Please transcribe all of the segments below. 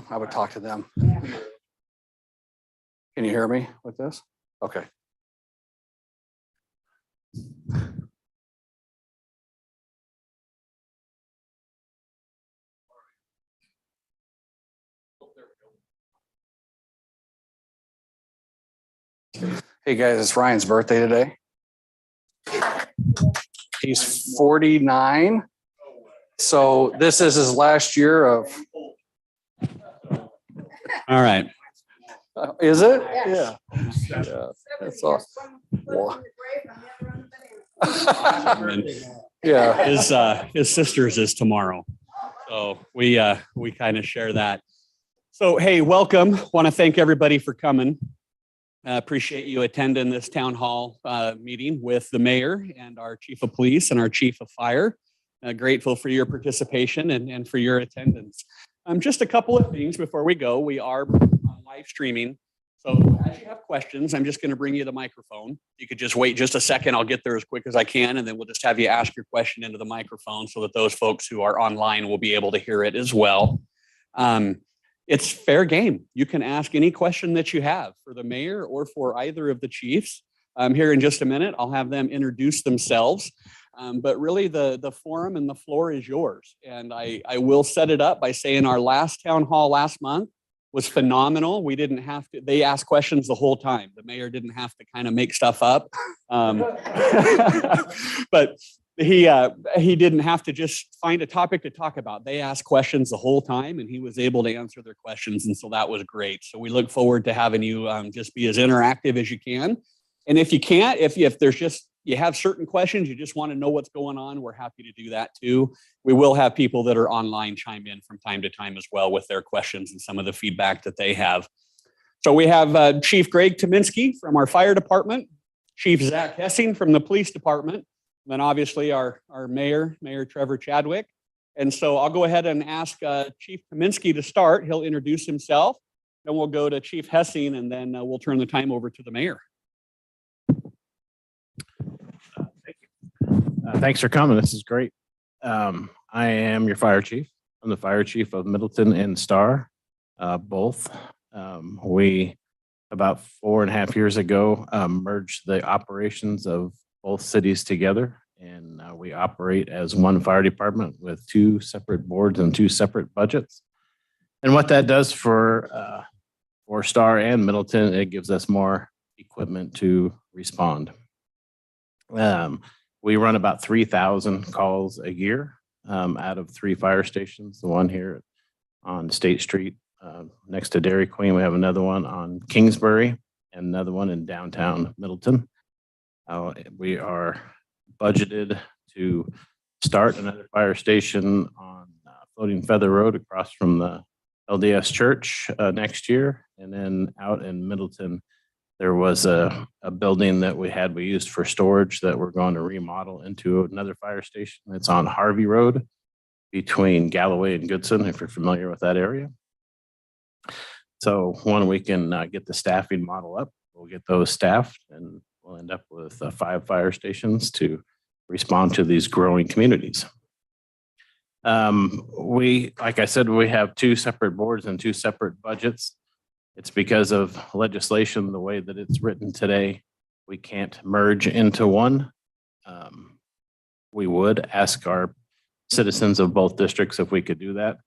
I would talk to them. Can you hear me with this? Okay. Hey guys, it's Ryan's birthday today. He's 49. So this is his last year of. All right. Is it? Yes. Yeah. That's awesome. Wow. Yeah. His sister's is tomorrow. So we kind of share that. So, hey, welcome. Want to thank everybody for coming. Appreciate you attending this town hall meeting with the mayor and our chief of police and our chief of fire. Grateful for your participation and for your attendance. Just a couple of things before we go. We are live streaming. So as you have questions, I'm just going to bring you the microphone. You could just wait just a second. I'll get there as quick as I can, and then we'll just have you ask your question into the microphone so that those folks who are online will be able to hear it as well. It's fair game. You can ask any question that you have for the mayor or for either of the chiefs. Here in just a minute, I'll have them introduce themselves. But really the forum and the floor is yours. And I will set it up by saying our last town hall last month was phenomenal. We didn't have to, they asked questions the whole time. The mayor didn't have to kind of make stuff up. But he didn't have to just find a topic to talk about. They asked questions the whole time and he was able to answer their questions. And so that was great. So we look forward to having you just be as interactive as you can. And if you can't, if there's just, you have certain questions, you just want to know what's going on, we're happy to do that too. We will have people that are online chime in from time to time as well with their questions and some of the feedback that they have. So we have Chief Greg Tominski from our fire department, Chief Zach Hessing from the police department, and then obviously our mayor, Mayor Trevor Chadwick. And so I'll go ahead and ask Chief Tominski to start. He'll introduce himself. Then we'll go to Chief Hessing and then we'll turn the time over to the mayor. Thanks for coming. This is great. I am your fire chief. I'm the fire chief of Middleton and Star, both. We, about 4.5 years ago, merged the operations of both cities together, and we operate as one fire department with 2 separate boards and 2 separate budgets. And what that does for Star and Middleton, it gives us more equipment to respond. We run about 3,000 calls a year out of 3 fire stations. The one here on State Street next to Dairy Queen. We have another one on Kingsbury and another one in downtown Middleton. We are budgeted to start another fire station on Floating Feather Road across from the LDS Church next year. And then out in Middleton, there was a building that we used for storage that we're going to remodel into another fire station. It's on Harvey Road between Galloway and Goodson, if you're familiar with that area. So when we can get the staffing model up, we'll get those staffed and we'll end up with 5 fire stations to respond to these growing communities. Like I said, we have 2 separate boards and 2 separate budgets. It's because of legislation, the way that it's written today, we can't merge into one. We would ask our citizens of both districts if we could do that,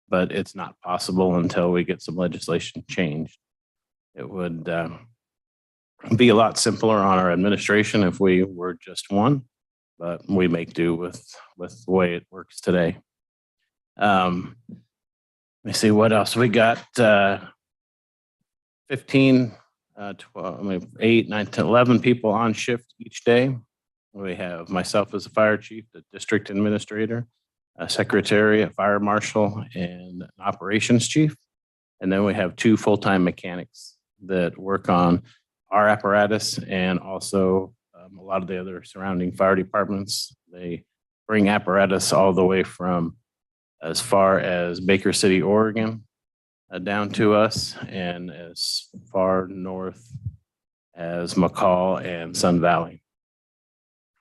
but it's not possible until we get some legislation changed. It would be a lot simpler on our administration if we were just one, but we make do with the way it works today. Let me see what else we got. 15, 12, 8, 9, 10, 11 people on shift each day. We have myself as a fire chief, the district administrator, a secretary, a fire marshal, and an operations chief. And then we have 2 full-time mechanics that work on our apparatus and also a lot of the other surrounding fire departments. They bring apparatus all the way from as far as Baker City, Oregon, down to us, and as far north as McCall and Sun Valley.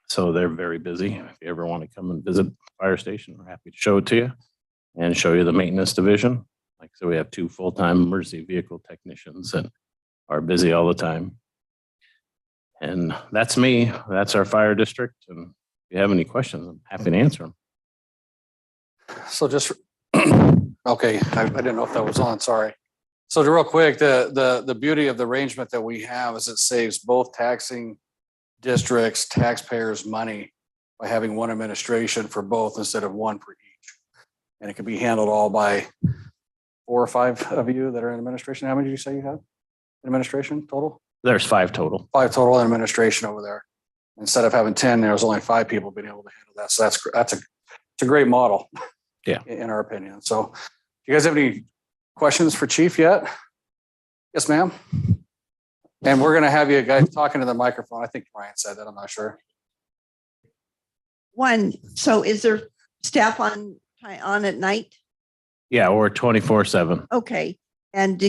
So they're very busy. If you ever want to come and visit the fire station, we're happy to show it to you. and show you the maintenance division. Like, so we have 2 full-time emergency vehicle technicians that are busy all the time. And that's me. That's our fire district. And if you have any questions, I'm happy to answer them. So just, okay, I didn't know if that was on, sorry. So real quick, the beauty of the arrangement that we have is it saves both taxing districts, taxpayers money by having one administration for both instead of one for each. And it can be handled all by 4 or 5 of you that are in administration. How many did you say you have? Administration total? There's 5 total. 5 total in administration over there. Instead of having 10, there was only 5 people being able to handle that. So it's a great model. Yeah. In our opinion. So do you guys have any questions for Chief yet? Yes, ma'am. And we're going to have you guys talking to the microphone. I think Ryan said that. I'm not sure. So is there staff on at night? Yeah, we're 24/7. Okay. And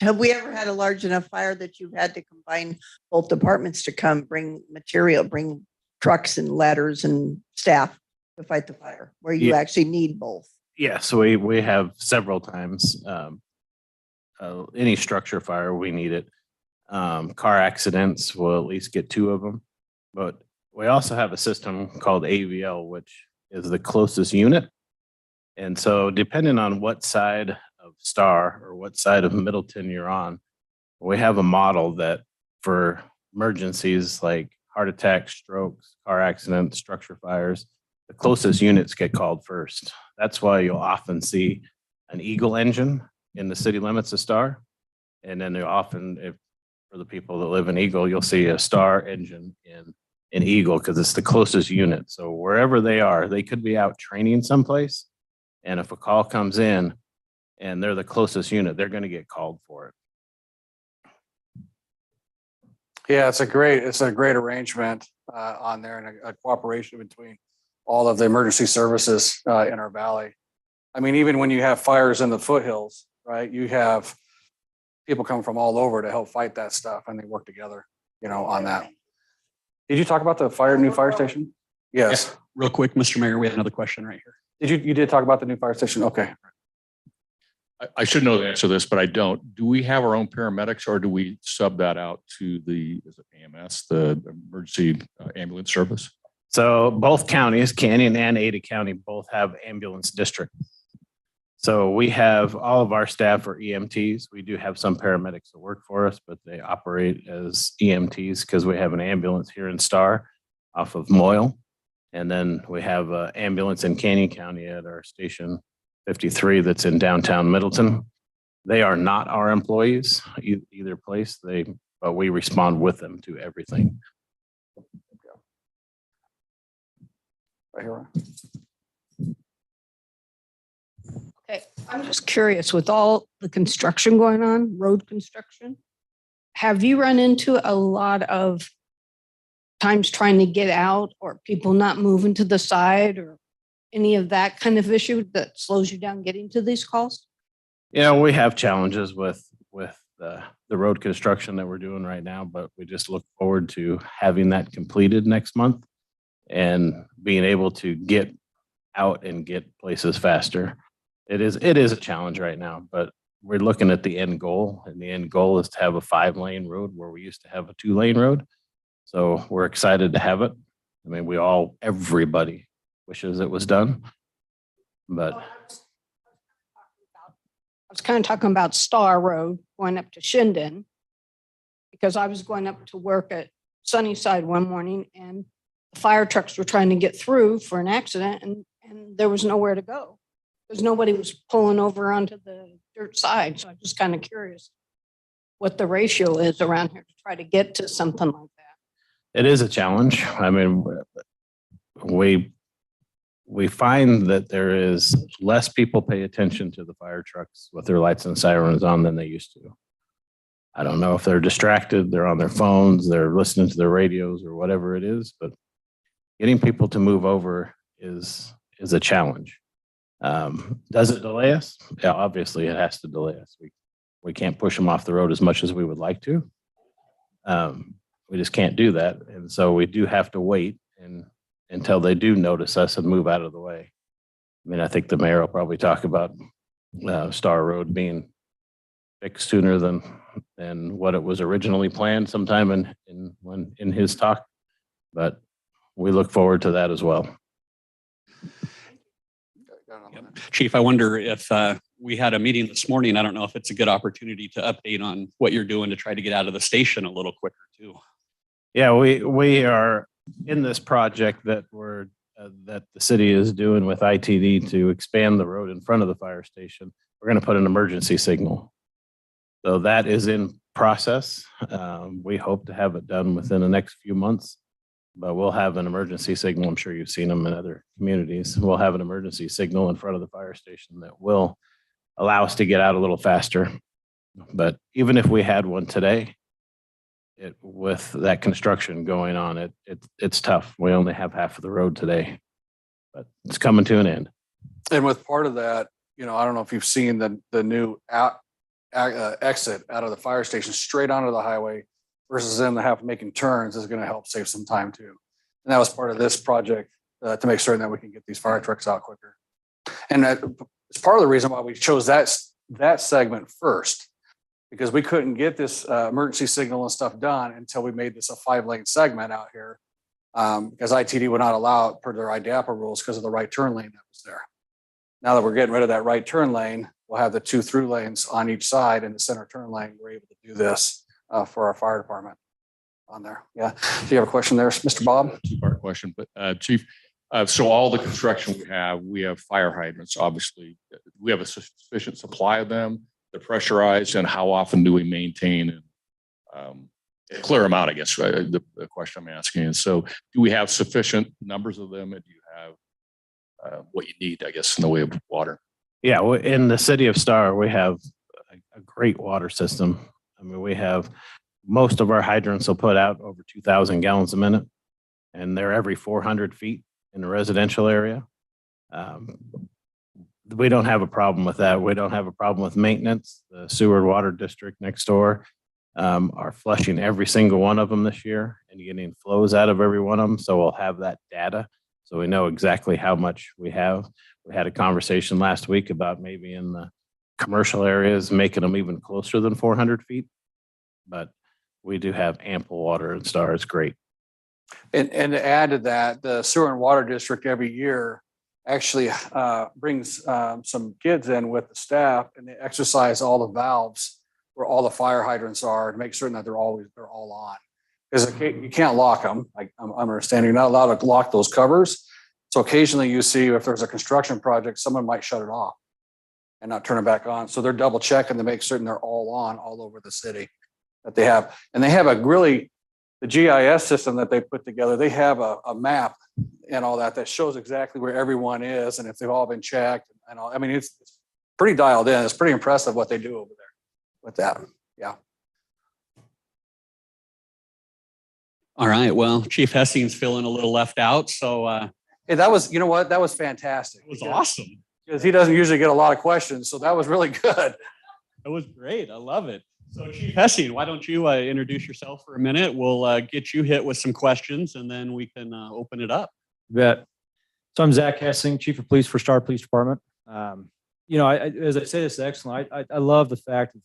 have we ever had a large enough fire that you've had to combine both departments to come bring material, bring trucks and ladders and staff to fight the fire, where you Yeah. actually need both? Yeah, so we have several times. Any structure fire, we need it. Car accidents, we'll at least get 2 of them. But we also have a system called AVL, which is the closest unit. And so depending on what side of Star or what side of Middleton you're on, we have a model that for emergencies like heart attacks, strokes, car accidents, structure fires, the closest units get called first. That's why you'll often see an Eagle engine in the city limits of Star. And then you'll often, for the people that live in Eagle, you'll see a Star engine in Eagle because it's the closest unit. So wherever they are, they could be out training someplace. And if a call comes in and they're the closest unit, they're going to get called for it. Yeah, it's a great arrangement on there and a cooperation between all of the emergency services in our valley. I mean, even when you have fires in the foothills, right? You have people come from all over to help fight that stuff and they work together, on that. Did you talk about the new fire station? Yes. Real quick, Mr. Mayor, we have another question right here. You did talk about the new fire station? Okay. I should know the answer to this, but I don't. Do we have our own paramedics or do we sub that out to is it AMS, the emergency ambulance service? So both counties, Canyon and Ada County, both have ambulance district. So we have all of our staff are EMTs. We do have some paramedics that work for us, but they operate as EMTs because we have an ambulance here in Star off of Moyle. And then we have an ambulance in Canyon County at our station 53 that's in downtown Middleton. They are not our employees either place, but we respond with them to everything. Right here. Okay, I'm just curious, with all the construction going on, road construction, have you run into a lot of times trying to get out or people not moving to the side or any of that kind of issue that slows you down getting to these calls? We have challenges with the road construction that we're doing right now, but we just look forward to having that completed next month and being able to get out and get places faster. It is a challenge right now, but we're looking at the end goal, and the end goal is to have a 5-lane road where we used to have a 2-lane road. So we're excited to have it. I mean, everybody wishes it was done, but. I was kind of talking about Star Road going up to Shinden because I was going up to work at Sunnyside one morning and the fire trucks were trying to get through for an accident and there was nowhere to go because nobody was pulling over onto the dirt side. So I'm just kind of curious what the ratio is around here to try to get to something like that. It is a challenge. I mean, we find that there is less people pay attention to the fire trucks with their lights and sirens on than they used to. I don't know if they're distracted, they're on their phones, they're listening to their radios or whatever it is, but getting people to move over is a challenge. Does it delay us? Yeah, obviously it has to delay us. We can't push them off the road as much as we would like to. We just can't do that. And so we do have to wait until they do notice us and move out of the way. I mean, I think the mayor will probably talk about Star Road being fixed sooner than what it was originally planned sometime in his talk. But we look forward to that as well. Chief, I wonder if we had a meeting this morning. I don't know if it's a good opportunity to update on what you're doing to try to get out of the station a little quicker too. Yeah, we are in this project that that the city is doing with ITD to expand the road in front of the fire station. We're going to put an emergency signal. So that is in process. We hope to have it done within the next few months, but we'll have an emergency signal. I'm sure you've seen them in other communities. We'll have an emergency signal in front of the fire station that will allow us to get out a little faster. But even if we had one today, with that construction going on, it's tough. We only have half of the road today, but it's coming to an end. And with part of that, you know, I don't know if you've seen the new exit out of the fire station straight onto the highway versus them to have making turns is going to help save some time too. And that was part of this project to make certain that we can get these fire trucks out quicker. And it's part of the reason why we chose that segment first, because we couldn't get this emergency signal and stuff done until we made this a 5-lane segment out here, because ITD would not allow it per their IDAPA rules because of the right turn lane that was there. Now that we're getting rid of that right turn lane, we'll have the 2 through lanes on each side and the center turn lane. We're able to do this for our fire department on there. Yeah. Do you have a question there, Mr. Bob? Two-part question, but Chief, so all the construction we have fire hydrants, obviously. We have a sufficient supply of them. They're pressurized, and how often do we maintain and clear them out, I guess, right? The question I'm asking is, so do we have sufficient numbers of them, and do you have what you need, I guess, in the way of water? Yeah, in the city of Star, we have a great water system. I mean, we have most of our hydrants will put out over 2,000 gallons a minute, and they're every 400 feet in the residential area. We don't have a problem with that. We don't have a problem with maintenance. The sewer water district next door are flushing every single one of them this year and getting flows out of every one of them. So we'll have that data. So we know exactly how much we have. We had a conversation last week about maybe in the commercial areas, making them even closer than 400 feet. But we do have ample water in Star. It's great. And to add to that, the sewer and water district every year actually brings some kids in with the staff, and they exercise all the valves where all the fire hydrants are to make certain that they're all on. Because you can't lock them. I'm understanding you're not allowed to lock those covers. So occasionally you see if there's a construction project, someone might shut it off and not turn it back on. So they're double checking to make certain they're all on all over the city that they have. And they have the GIS system that they put together, they have a map and all that shows exactly where everyone is and if they've all been checked and all. I mean, it's pretty dialed in. It's pretty impressive what they do over there with that. Yeah. All right. Well, Chief Hessing's feeling a little left out. So Hey, that was, you know what? That was fantastic. it was awesome. Because he doesn't usually get a lot of questions. So that was really good. It was great. I love it. So Chief Hessing, why don't you introduce yourself for a minute? We'll get you hit with some questions and then we can open it up. Bet. So I'm Zach Hessing, Chief of Police for Star Police Department. You know, as I say, this is excellent. I love the fact of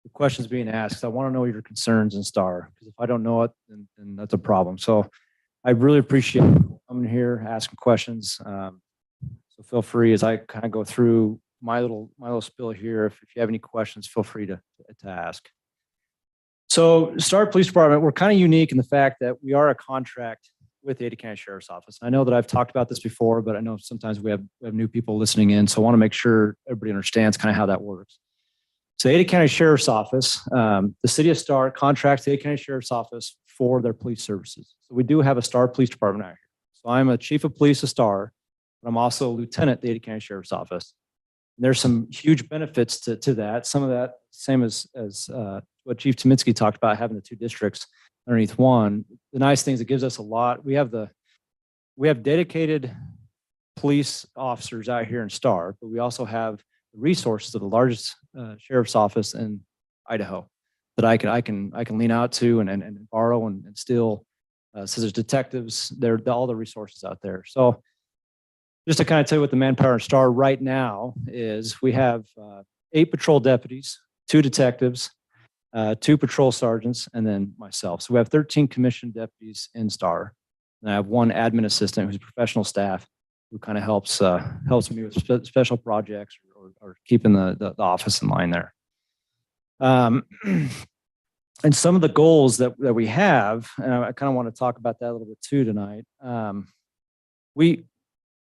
the questions being asked. I want to know your concerns in Star, because if I don't know it, then that's a problem. So I really appreciate coming here, asking questions. So feel free as I kind of go through my little spill here. If you have any questions, feel free to ask. So Star Police Department, we're kind of unique in the fact that we are a contract with the Ada County Sheriff's Office. I know that I've talked about this before, but I know sometimes we have new people listening in. So I want to make sure everybody understands kind of how that works. So the Ada County Sheriff's Office, the city of Star contracts the Ada County Sheriff's Office for their police services. So we do have a Star Police Department out here. So I'm a chief of police of Star, but I'm also a lieutenant at the Ada County Sheriff's Office. And there's some huge benefits to that. Some of that, same as what Chief Tominski talked about, having the 2 districts underneath one. The nice thing is it gives us a lot. We have dedicated police officers out here in Star, but we also have the resources of the largest sheriff's office in Idaho that I can lean out to and borrow and steal. So there's detectives, there all the resources out there. So just to kind of tell you what the manpower in STAR right now is, we have 8 patrol deputies, 2 detectives, 2 patrol sergeants, and then myself. So we have 13 commissioned deputies in STAR. And I have 1 admin assistant who's professional staff who kind of helps me with special projects or keeping the office in line there. And some of the goals that we have, and I kind of want to talk about that a little bit too tonight.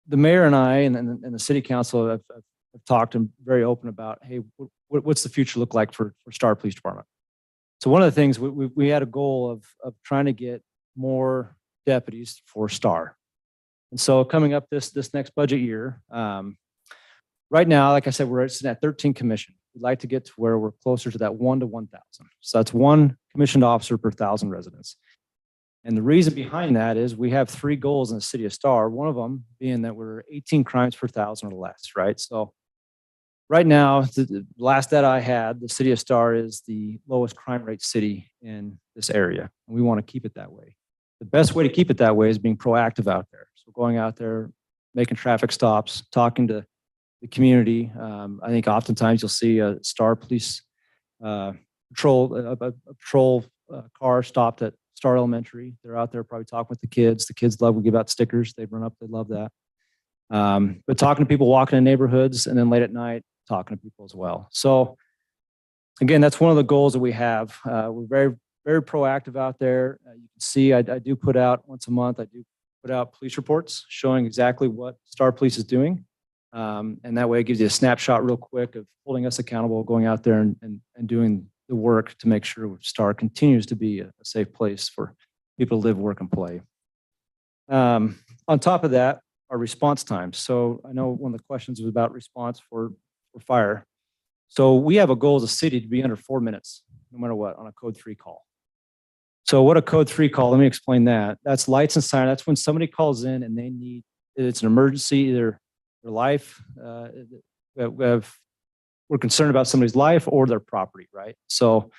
The mayor and I and the city council have talked and very open about, hey, what's the future look like for STAR Police Department? So one of the things we had a goal of trying to get more deputies for STAR. And so coming up this next budget year, right now, like I said, we're sitting at 13 commissioned. We'd like to get to where we're closer to that 1 to 1,000. So that's 1 commissioned officer per 1,000 residents. And the reason behind that is we have 3 goals in the city of STAR, one of them being that we're 18 crimes per 1,000 or less, right? So right now, the last that I had, the city of STAR is the lowest crime rate city in this area. And we want to keep it that way. The best way to keep it that way is being proactive out there. So going out there, making traffic stops, talking to the community. I think oftentimes you'll see a STAR police patrol car stopped at STAR Elementary. They're out there probably talking with the kids. The kids love, we give out stickers. They run up, they love that. But talking to people walking in neighborhoods and then late at night, talking to people as well. So again, that's one of the goals that we have. We're very, very proactive out there. You can see I do put out once a month, I do put out police reports showing exactly what STAR Police is doing. And that way it gives you a snapshot real quick of holding us accountable, going out there and doing the work to make sure STAR continues to be a safe place for people to live, work, and play. On top of that, our response times. So I know one of the questions was about response for fire. So we have a goal as a city to be under 4 minutes, no matter what, on a code 3 call. So what a code 3 call, let me explain that. That's lights and siren. That's when somebody calls in and they need, it's an emergency, either their life, we're concerned about somebody's life or their property, right? So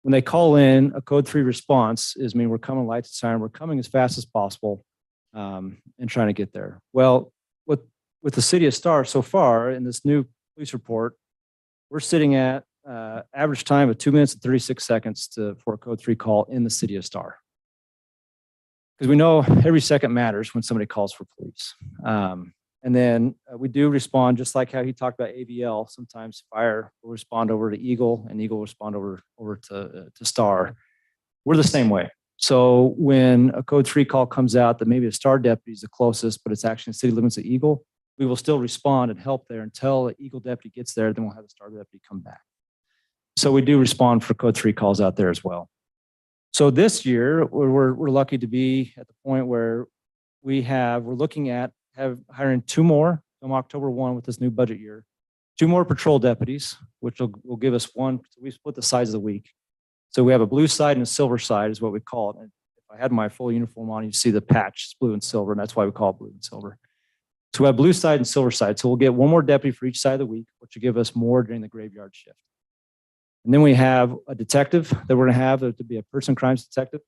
when they call in, a code 3 response is mean we're coming lights and siren, we're coming as fast as possible and trying to get there. Well, with the city of STAR so far in this new police report, we're sitting at average time of 2 minutes and 36 seconds for a code 3 call in the city of STAR. Because we know every second matters when somebody calls for police. And then we do respond, just like how he talked about AVL. Sometimes fire will respond over to Eagle, and Eagle will respond over to STAR. We're the same way. So when a code 3 call comes out that maybe a STAR deputy is the closest, but it's actually in city limits of Eagle, we will still respond and help there until the Eagle deputy gets there. Then we'll have the STAR deputy come back. So we do respond for code 3 calls out there as well. So this year, we're lucky to be at the point where we're looking at hiring 2 more from October 1 with this new budget year, 2 more patrol deputies, which will give us 1. We split the size of the week. So we have a blue side and a silver side is what we call it. And if I had my full uniform on, you'd see the patch, it's blue and silver, and that's why we call it blue and silver. So we have blue side and silver side. So we'll get 1 more deputy for each side of the week, which will give us more during the graveyard shift. And then we have a detective that we're going to have to be a person crimes detective.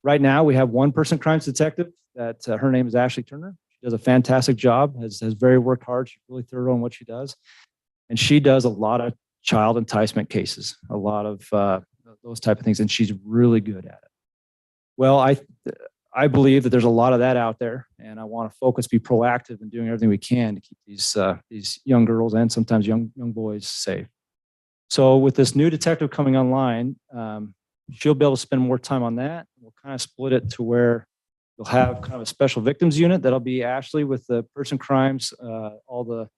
Right now, we have 1 person crimes detective that her name is Ashley Turner. She does a fantastic job, has very worked hard. She's really thorough in what she does. And she does a lot of child enticement cases, a lot of those type of things, and she's really good at it. Well, I believe that there's a lot of that out there, and I want to focus, be proactive in doing everything we can to keep these young girls and sometimes young boys safe. So with this new detective coming online, she'll be able to spend more time on that. We'll kind of split it to where you'll have kind of a special victims unit. That'll be Ashley with the person crimes, all the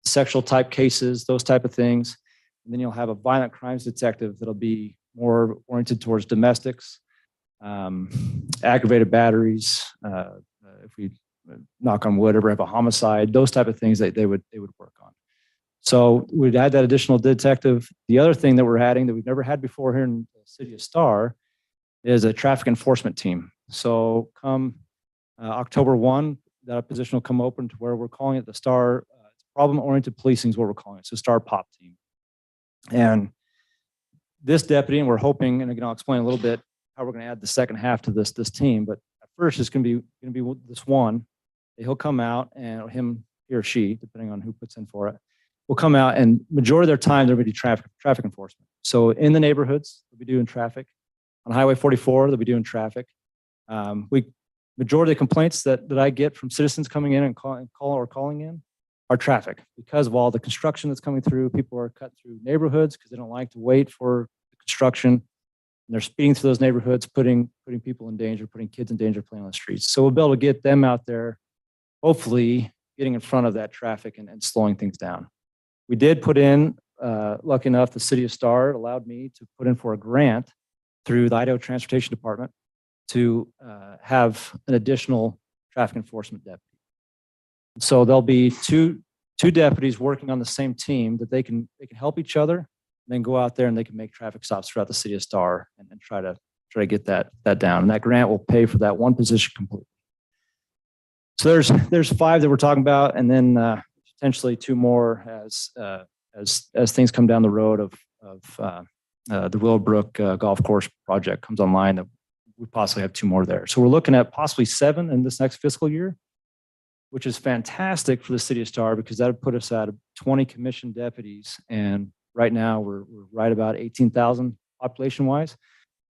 sexual type cases, those type of things. And then you'll have a violent crimes detective that'll be more oriented towards domestics, aggravated batteries. If we knock on wood, ever have a homicide, those type of things that they would work on. So we'd add that additional detective. The other thing that we're adding that we've never had before here in the city of STAR is a traffic enforcement team. So come October 1, that position will come open to where we're calling it the STAR problem-oriented policing is what we're calling it. So STAR POP team. And this deputy, and we're hoping, and again, I'll explain a little bit how we're going to add the second half to this team. But at first, it's going to be this one He'll come out and he or she, depending on who puts in for it, will come out and majority of their time they're going to do traffic enforcement. So in the neighborhoods, they'll be doing traffic. On Highway 44, they'll be doing traffic. Majority of the complaints that I get from citizens coming in and calling in are traffic because of all the construction that's coming through. People are cutting through neighborhoods because they don't like to wait for the construction. And they're speeding through those neighborhoods, putting people in danger, putting kids in danger playing on the streets. So we'll be able to get them out there, hopefully getting in front of that traffic and slowing things down. We did put in, lucky enough, the city of Star allowed me to put in for a grant through the Idaho Transportation Department to have an additional traffic enforcement deputy. So there'll be two deputies working on the same team that they can help each other, and then go out there and they can make traffic stops throughout the city of Star and try to get that down. And that grant will pay for that one position completely. So there's 5 that we're talking about, and then potentially 2 more as things come down the road of the Willowbrook Golf Course project comes online. That we possibly have 2 more there. So we're looking at possibly 7 in this next fiscal year, which is fantastic for the city of Star because that would put us at 20 commissioned deputies. And right now we're right about 18,000 population wise.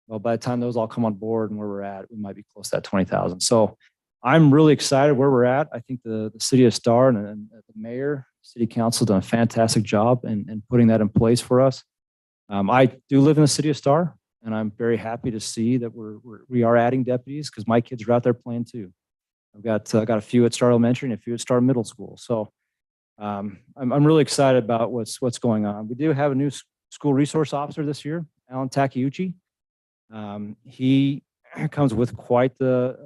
Well, by the time those all come on board and where we're at, we might be close to that 20,000. So I'm really excited where we're at. I think the city of Star and the mayor, city council done a fantastic job in putting that in place for us. I do live in the city of Star, and I'm very happy to see that we are adding deputies because my kids are out there playing too. I've got a few at Star Elementary and a few at Star Middle School. So I'm really excited about what's going on. We do have a new school resource officer this year, Alan Takeuchi. He comes with quite the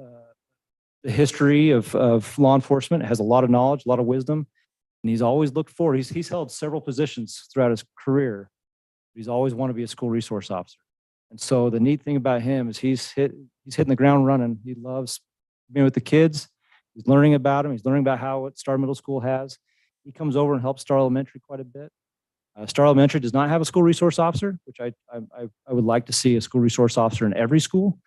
history of law enforcement, has a lot of knowledge, a lot of wisdom, and he's always looked forward. He's held several positions throughout his career. He's always wanted to be a school resource officer. And so the neat thing about him is he's hitting the ground running. He loves being with the kids. He's learning about them. He's learning about what Star Middle School has. He comes over and helps Star Elementary quite a bit. Star Elementary does not have a school resource officer, which I would like to see a school resource officer in every school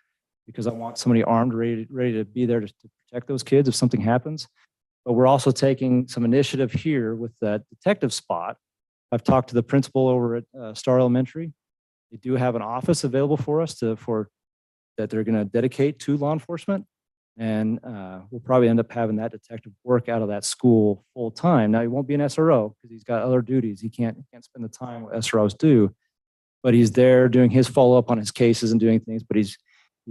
because I want somebody armed, ready to be there to protect those kids if something happens. But we're also taking some initiative here with that detective spot. I've talked to the principal over at Star Elementary. They do have an office available for us that they're going to dedicate to law enforcement. And we'll probably end up having that detective work out of that school full time. Now, he won't be an SRO because he's got other duties. He can't spend the time what SROs do, but he's there doing his follow up on his cases and doing things. But he's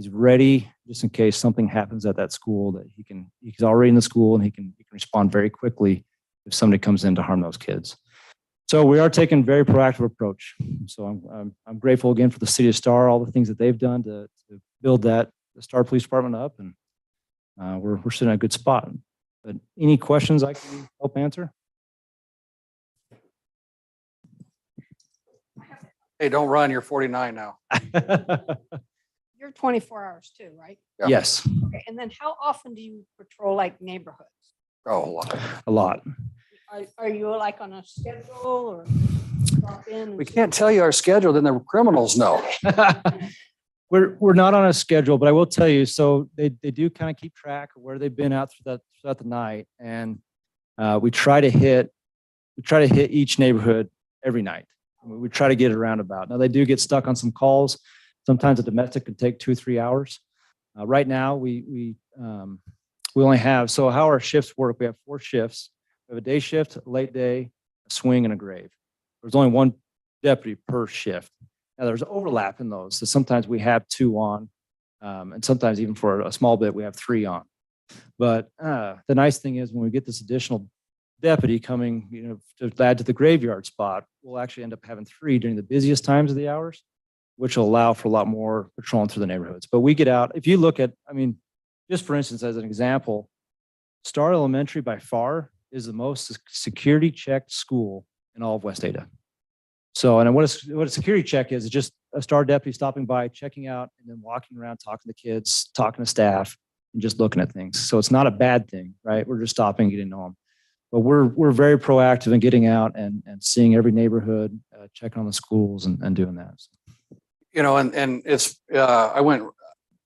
ready just in case something happens at that school that he's already in the school and he can respond very quickly if somebody comes in to harm those kids. So we are taking a very proactive approach. So I'm grateful again for the city of Star, all the things that they've done to build the Star Police Department up, and we're sitting in a good spot. But any questions I can help answer? Hey, don't run. You're 49 now. You're 24 hours too, right? Yeah. Yes, Okay. And then how often do you patrol like neighborhoods? Oh, a lot. a lot. Are you like on a schedule or drop in? and We can't tell you our schedule, then the criminals know. We're not on a schedule, but I will tell you. So they do kind of keep track of where they've been out throughout the night, and we try to hit each neighborhood every night. We try to get it around about. Now they do get stuck on some calls. Sometimes a domestic can take 2-3 hours. Right now we only have, so how our shifts work, we have 4 shifts. We have a day shift, a late day, a swing, and a grave. There's only 1 deputy per shift. Now there's overlap in those. So sometimes we have 2 on, and sometimes even for a small bit, we have 3 on. But the nice thing is when we get this additional deputy coming, to add to the graveyard spot, we'll actually end up having 3 during the busiest times of the hours, which will allow for a lot more patrolling through the neighborhoods. But we get out, if you look at, just for instance, as an example, Star Elementary by far is the most security checked school in all of West Ada. So, and what a security check is just a Star deputy stopping by, checking out, and then walking around, talking to kids, talking to staff, and just looking at things. So it's not a bad thing, right? We're just stopping, getting to know them. But we're very proactive in getting out and seeing every neighborhood, checking on the schools and doing that. And it's, I went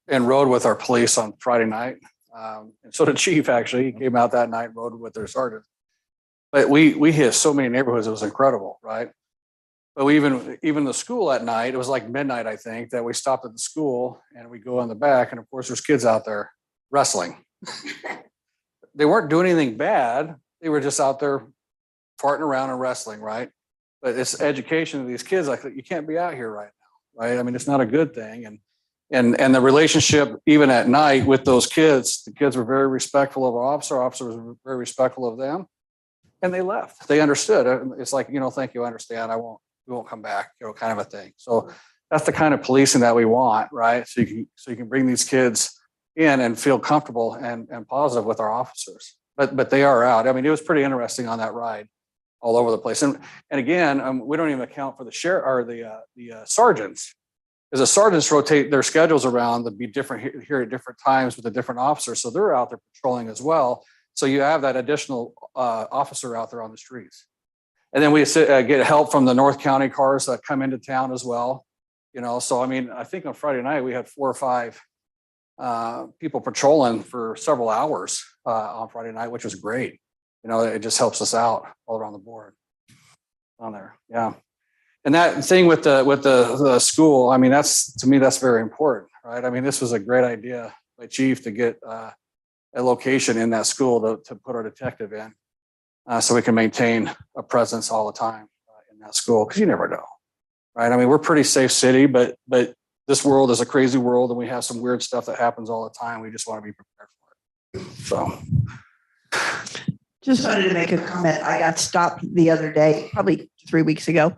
and rode with our police on Friday night. And so did Chief, actually. He came out that night and rode with their sergeant. But we hit so many neighborhoods. It was incredible, right? But we even the school at night, it was like midnight, I think, that we stopped at the school and we go in the back. And of course, there's kids out there wrestling. They weren't doing anything bad. They were just out there farting around and wrestling, right? But it's education of these kids. Like, you can't be out here right now, right? I mean, it's not a good thing. And the relationship, even at night with those kids, the kids were very respectful of our officer. Officers were very respectful of them. And they left. They understood. It's like, thank you, I understand. We won't come back, kind of a thing. So that's the kind of policing that we want, right? So you can bring these kids in and feel comfortable and positive with our officers. But they are out. I mean, it was pretty interesting on that ride, all over the place. And again, we don't even account for the sheriff or the sergeants, because the sergeants rotate their schedules around to be different here at different times with the different officers. So they're out there patrolling as well. So you have that additional officer out there on the streets. And then we get help from the North County cars that come into town as well. So I mean, I think on Friday night we had 4 or 5 people patrolling for several hours on Friday night, which was great. It just helps us out all around the board on there. Yeah. And that thing with the school, I mean, to me, that's very important, right? I mean, this was a great idea by Chief to get a location in that school to put our detective in. So we can maintain a presence all the time in that school, because you never know, right? I mean, we're a pretty safe city, but this world is a crazy world, and we have some weird stuff that happens all the time. We just want to be prepared for it. So, Just wanted to make a comment. I got stopped the other day, probably 3 weeks ago,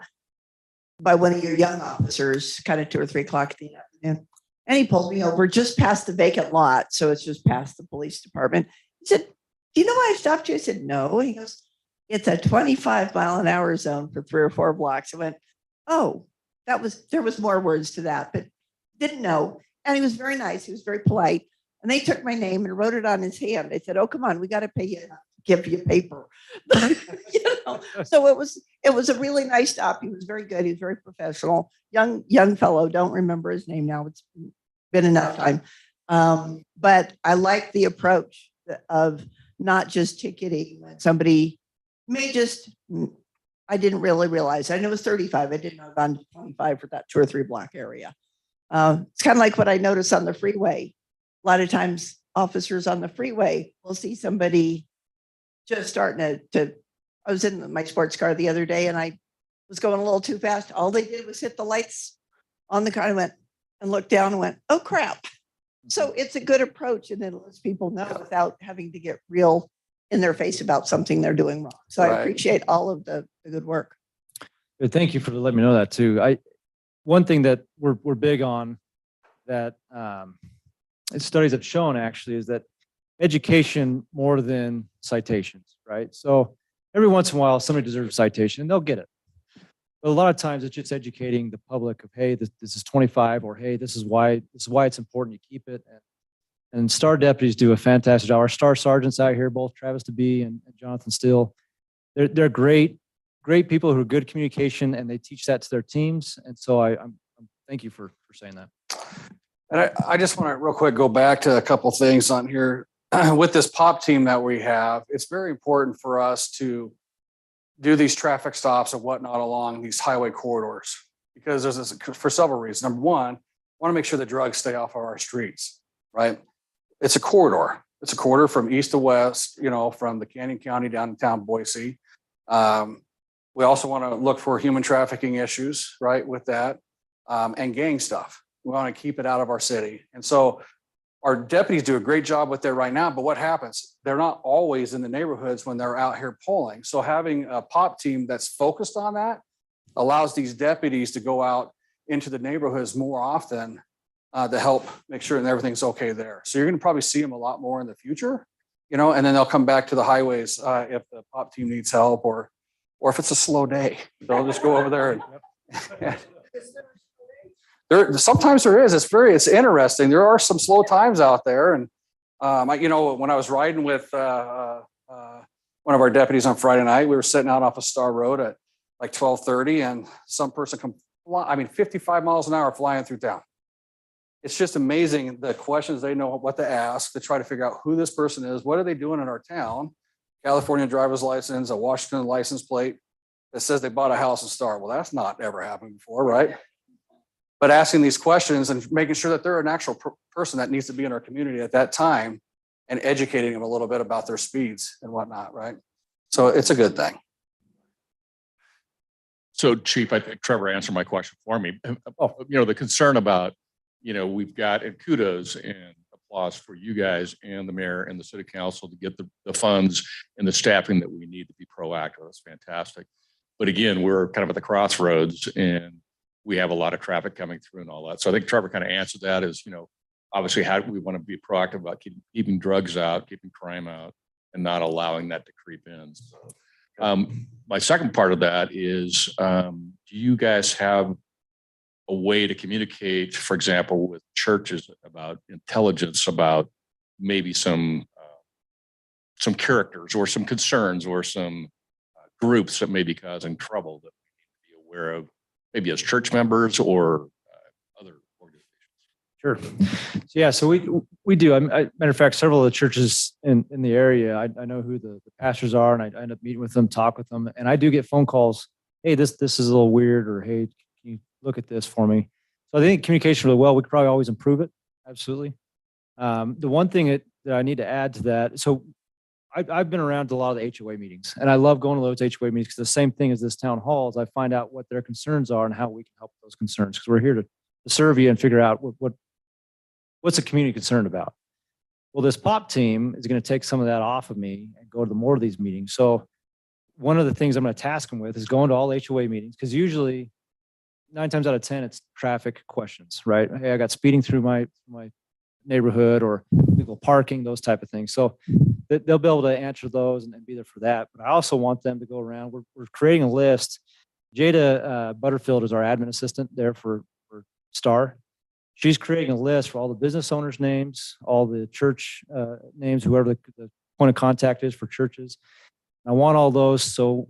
by one of your young officers, kind of 2 or 3 o'clock in the afternoon. And he pulled me over just past the vacant lot. So it's just past the police department. He said, "Do you know why I stopped you?" I said, "No." He goes, "It's a 25-mile-an-hour zone for 3 or 4 blocks." I went, "Oh, there was more words to that, but didn't know." And he was very nice. He was very polite. And they took my name and wrote it on his hand. They said, "Oh, come on, we got to pay you, give you paper." So it was a really nice stop. He was very good. He was very professional. Young fellow. Don't remember his name now. It's been enough time. But I like the approach of not just ticketing when somebody may just, I didn't really realize. I knew it was 35. I didn't know about 25 for that 2 or 3 block area. It's kind of like what I noticed on the freeway. A lot of times officers on the freeway will see somebody just starting to I was in my sports car the other day and I was going a little too fast. All they did was hit the lights on the car and went and looked down and went, "Oh crap." So it's a good approach, and it lets people know without having to get real in their face about something they're doing wrong. So Right. I appreciate all of the good work. Good, thank you for letting me know that too. One thing that we're big on that studies have shown actually is that education more than citations, right? So every once in a while, somebody deserves a citation and they'll get it. But a lot of times it's just educating the public of, hey, this is 25, or hey, this is why it's important you keep it. And STAR deputies do a fantastic job. Our STAR sergeants out here, both Travis DeBee and Jonathan Steele, they're great people who are good communication, and they teach that to their teams. And so I'm thank you for saying that. And I just want to real quick go back to a couple things on here. With this POP team that we have, it's very important for us to do these traffic stops and whatnot along these highway corridors, because for several reasons. Number one, I want to make sure the drugs stay off of our streets, right? It's a corridor. It's a corridor from east to west, from the Canyon County downtown Boise. We also want to look for human trafficking issues, right, with that, and gang stuff. We want to keep it out of our city. And so our deputies do a great job with that right now, but what happens? They're not always in the neighborhoods when they're out here polling. So having a POP team that's focused on that allows these deputies to go out into the neighborhoods more often to help make sure that everything's okay there. So you're going to probably see them a lot more in the future, and then they'll come back to the highways if the POP team needs help, or if it's a slow day, they'll just go over there. Sometimes there is. It's interesting. There are some slow times out there, and when I was riding with one of our deputies on Friday night, we were sitting out off of Star Road at like 12:30, and some person 55 miles an hour flying through town. it's just amazing the questions they know what to ask to try to figure out who this person is, what are they doing in our town? California driver's license, a Washington license plate that says they bought a house in Star. Well, that's not ever happened before, right? But asking these questions and making sure that they're an actual person that needs to be in our community at that time and educating them a little bit about their speeds and whatnot, right? So it's a good thing. So Chief, I think Trevor answered my question for me. The concern about, we've got, and kudos and applause for you guys and the mayor and the city council to get the funds and the staffing that we need to be proactive. That's fantastic. But again, we're kind of at the crossroads and we have a lot of traffic coming through and all that. So I think Trevor kind of answered that as, obviously how we want to be proactive about keeping drugs out, keeping crime out, and not allowing that to creep in. So, my second part of that is, do you guys have a way to communicate, for example, with churches about intelligence, about maybe some characters or some concerns or some groups that may be causing trouble that we need to be aware of, maybe as church members or other organizations? Sure. So yeah, so we do. Matter of fact, several of the churches in the area, I know who the pastors are, and I end up meeting with them, talk with them, and I do get phone calls. Hey, this is a little weird, or hey, can you look at this for me? So I think communication really well. We could probably always improve it. Absolutely. The one thing that I need to add to that. So I've been around to a lot of the HOA meetings, and I love going to those HOA meetings because the same thing as this town hall is I find out what their concerns are and how we can help those concerns, because we're here to serve you and figure out what's the community concerned about. Well, this POP team is going to take some of that off of me and go to more of these meetings. So one of the things I'm going to task them with is going to all HOA meetings, because usually 9 times out of 10, it's traffic questions, right? Hey, I got speeding through my neighborhood, or illegal parking, those type of things. So they'll be able to answer those and be there for that. But I also want them to go around. We're creating a list. Jada Butterfield is our admin assistant there for STAR. She's creating a list for all the business owners' names, all the church names, whoever the point of contact is for churches. I want all those so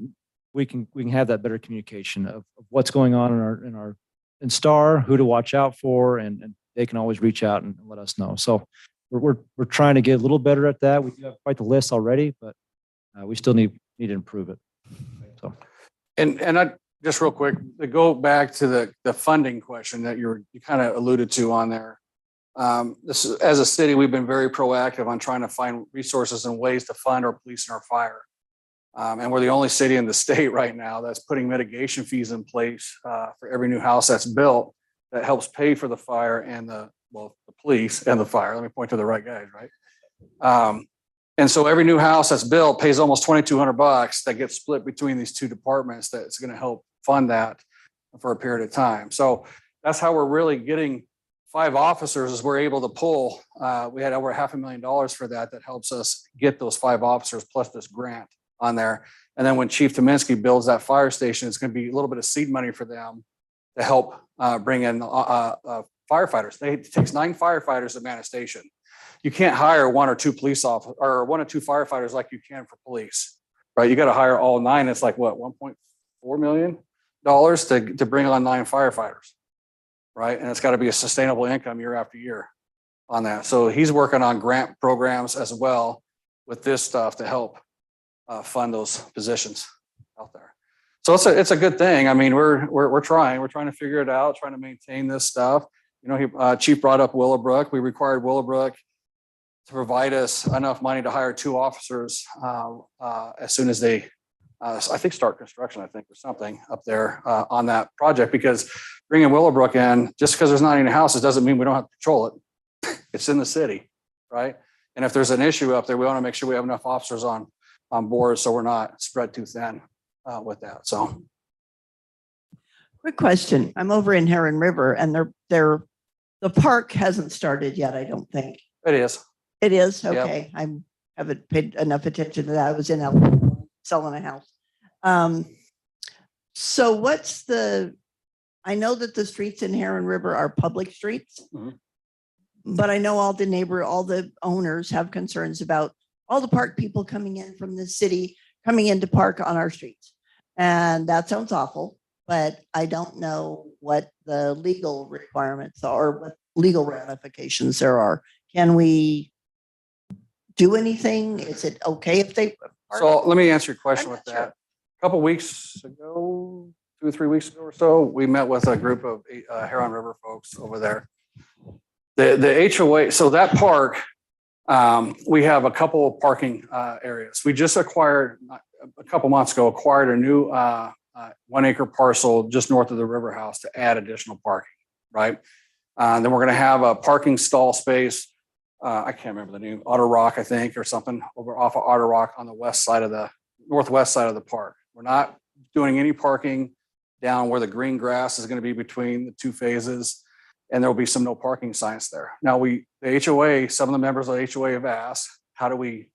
we can have that better communication of what's going on in STAR, who to watch out for, and they can always reach out and let us know. So we're trying to get a little better at that. We do have quite the list already, but we still need to improve it. So, And I just real quick to go back to the funding question that you kind of alluded to on there. This is, as a city, we've been very proactive on trying to find resources and ways to fund our police and our fire. And we're the only city in the state right now that's putting mitigation fees in place for every new house that's built that helps pay for the fire and the police and the fire. Let me point to the right guys, right? And so every new house that's built pays almost $2,200 that gets split between these two departments. That's going to help fund that for a period of time. So that's how we're really getting 5 officers, is we're able to pull. We had over $500,000 for that helps us get those 5 officers plus this grant on there. And then when Chief Tominski builds that fire station, it's going to be a little bit of seed money for them to help bring in firefighters. It takes 9 firefighters to man a station. You can't hire 1 or 2 police officers or 1 or 2 firefighters like you can for police, right? You got to hire all 9. It's like what, $1.4 million to bring on 9 firefighters, right? And it's got to be a sustainable income year after year on that. So he's working on grant programs as well with this stuff to help fund those positions out there. So it's a good thing. I mean, we're trying to figure it out, trying to maintain this stuff. Chief brought up Willowbrook. We required Willowbrook to provide us enough money to hire 2 officers as soon as they, I think, start construction, or something up there on that project, because bringing Willowbrook in, just because there's not any houses doesn't mean we don't have to patrol it. It's in the city, right? And if there's an issue up there, we want to make sure we have enough officers on board so we're not spread too thin with that. So, Quick question. I'm over in Heron River, and the park hasn't started yet, I don't think. it is. It is? Yep. Okay. I haven't paid enough attention to that. I was in LA selling a house. So I know that the streets in Heron River are public streets, Mhm. but I know all the owners have concerns about all the park people coming in from the city, coming in to park on our streets. And that sounds awful, but I don't know what the legal requirements are, or what legal ramifications there are. Can we do anything? Is it okay if they? So let me answer your question I'm with not sure. that. A couple weeks ago, 2 or 3 weeks ago or so, we met with a group of Huron River folks over there. The HOA, so that park, we have a couple of parking areas. We just acquired, a couple months ago, acquired a new 1 acre parcel just north of the River House to add additional parking, right? Then we're going to have a parking stall space. I can't remember the name, Otter Rock, I think, or something over off of Otter Rock on the northwest side of the park. We're not doing any parking down where the green grass is going to be between the 2 phases. And there will be some no parking signs there. Now the HOA, some of the members of the HOA have asked, how do we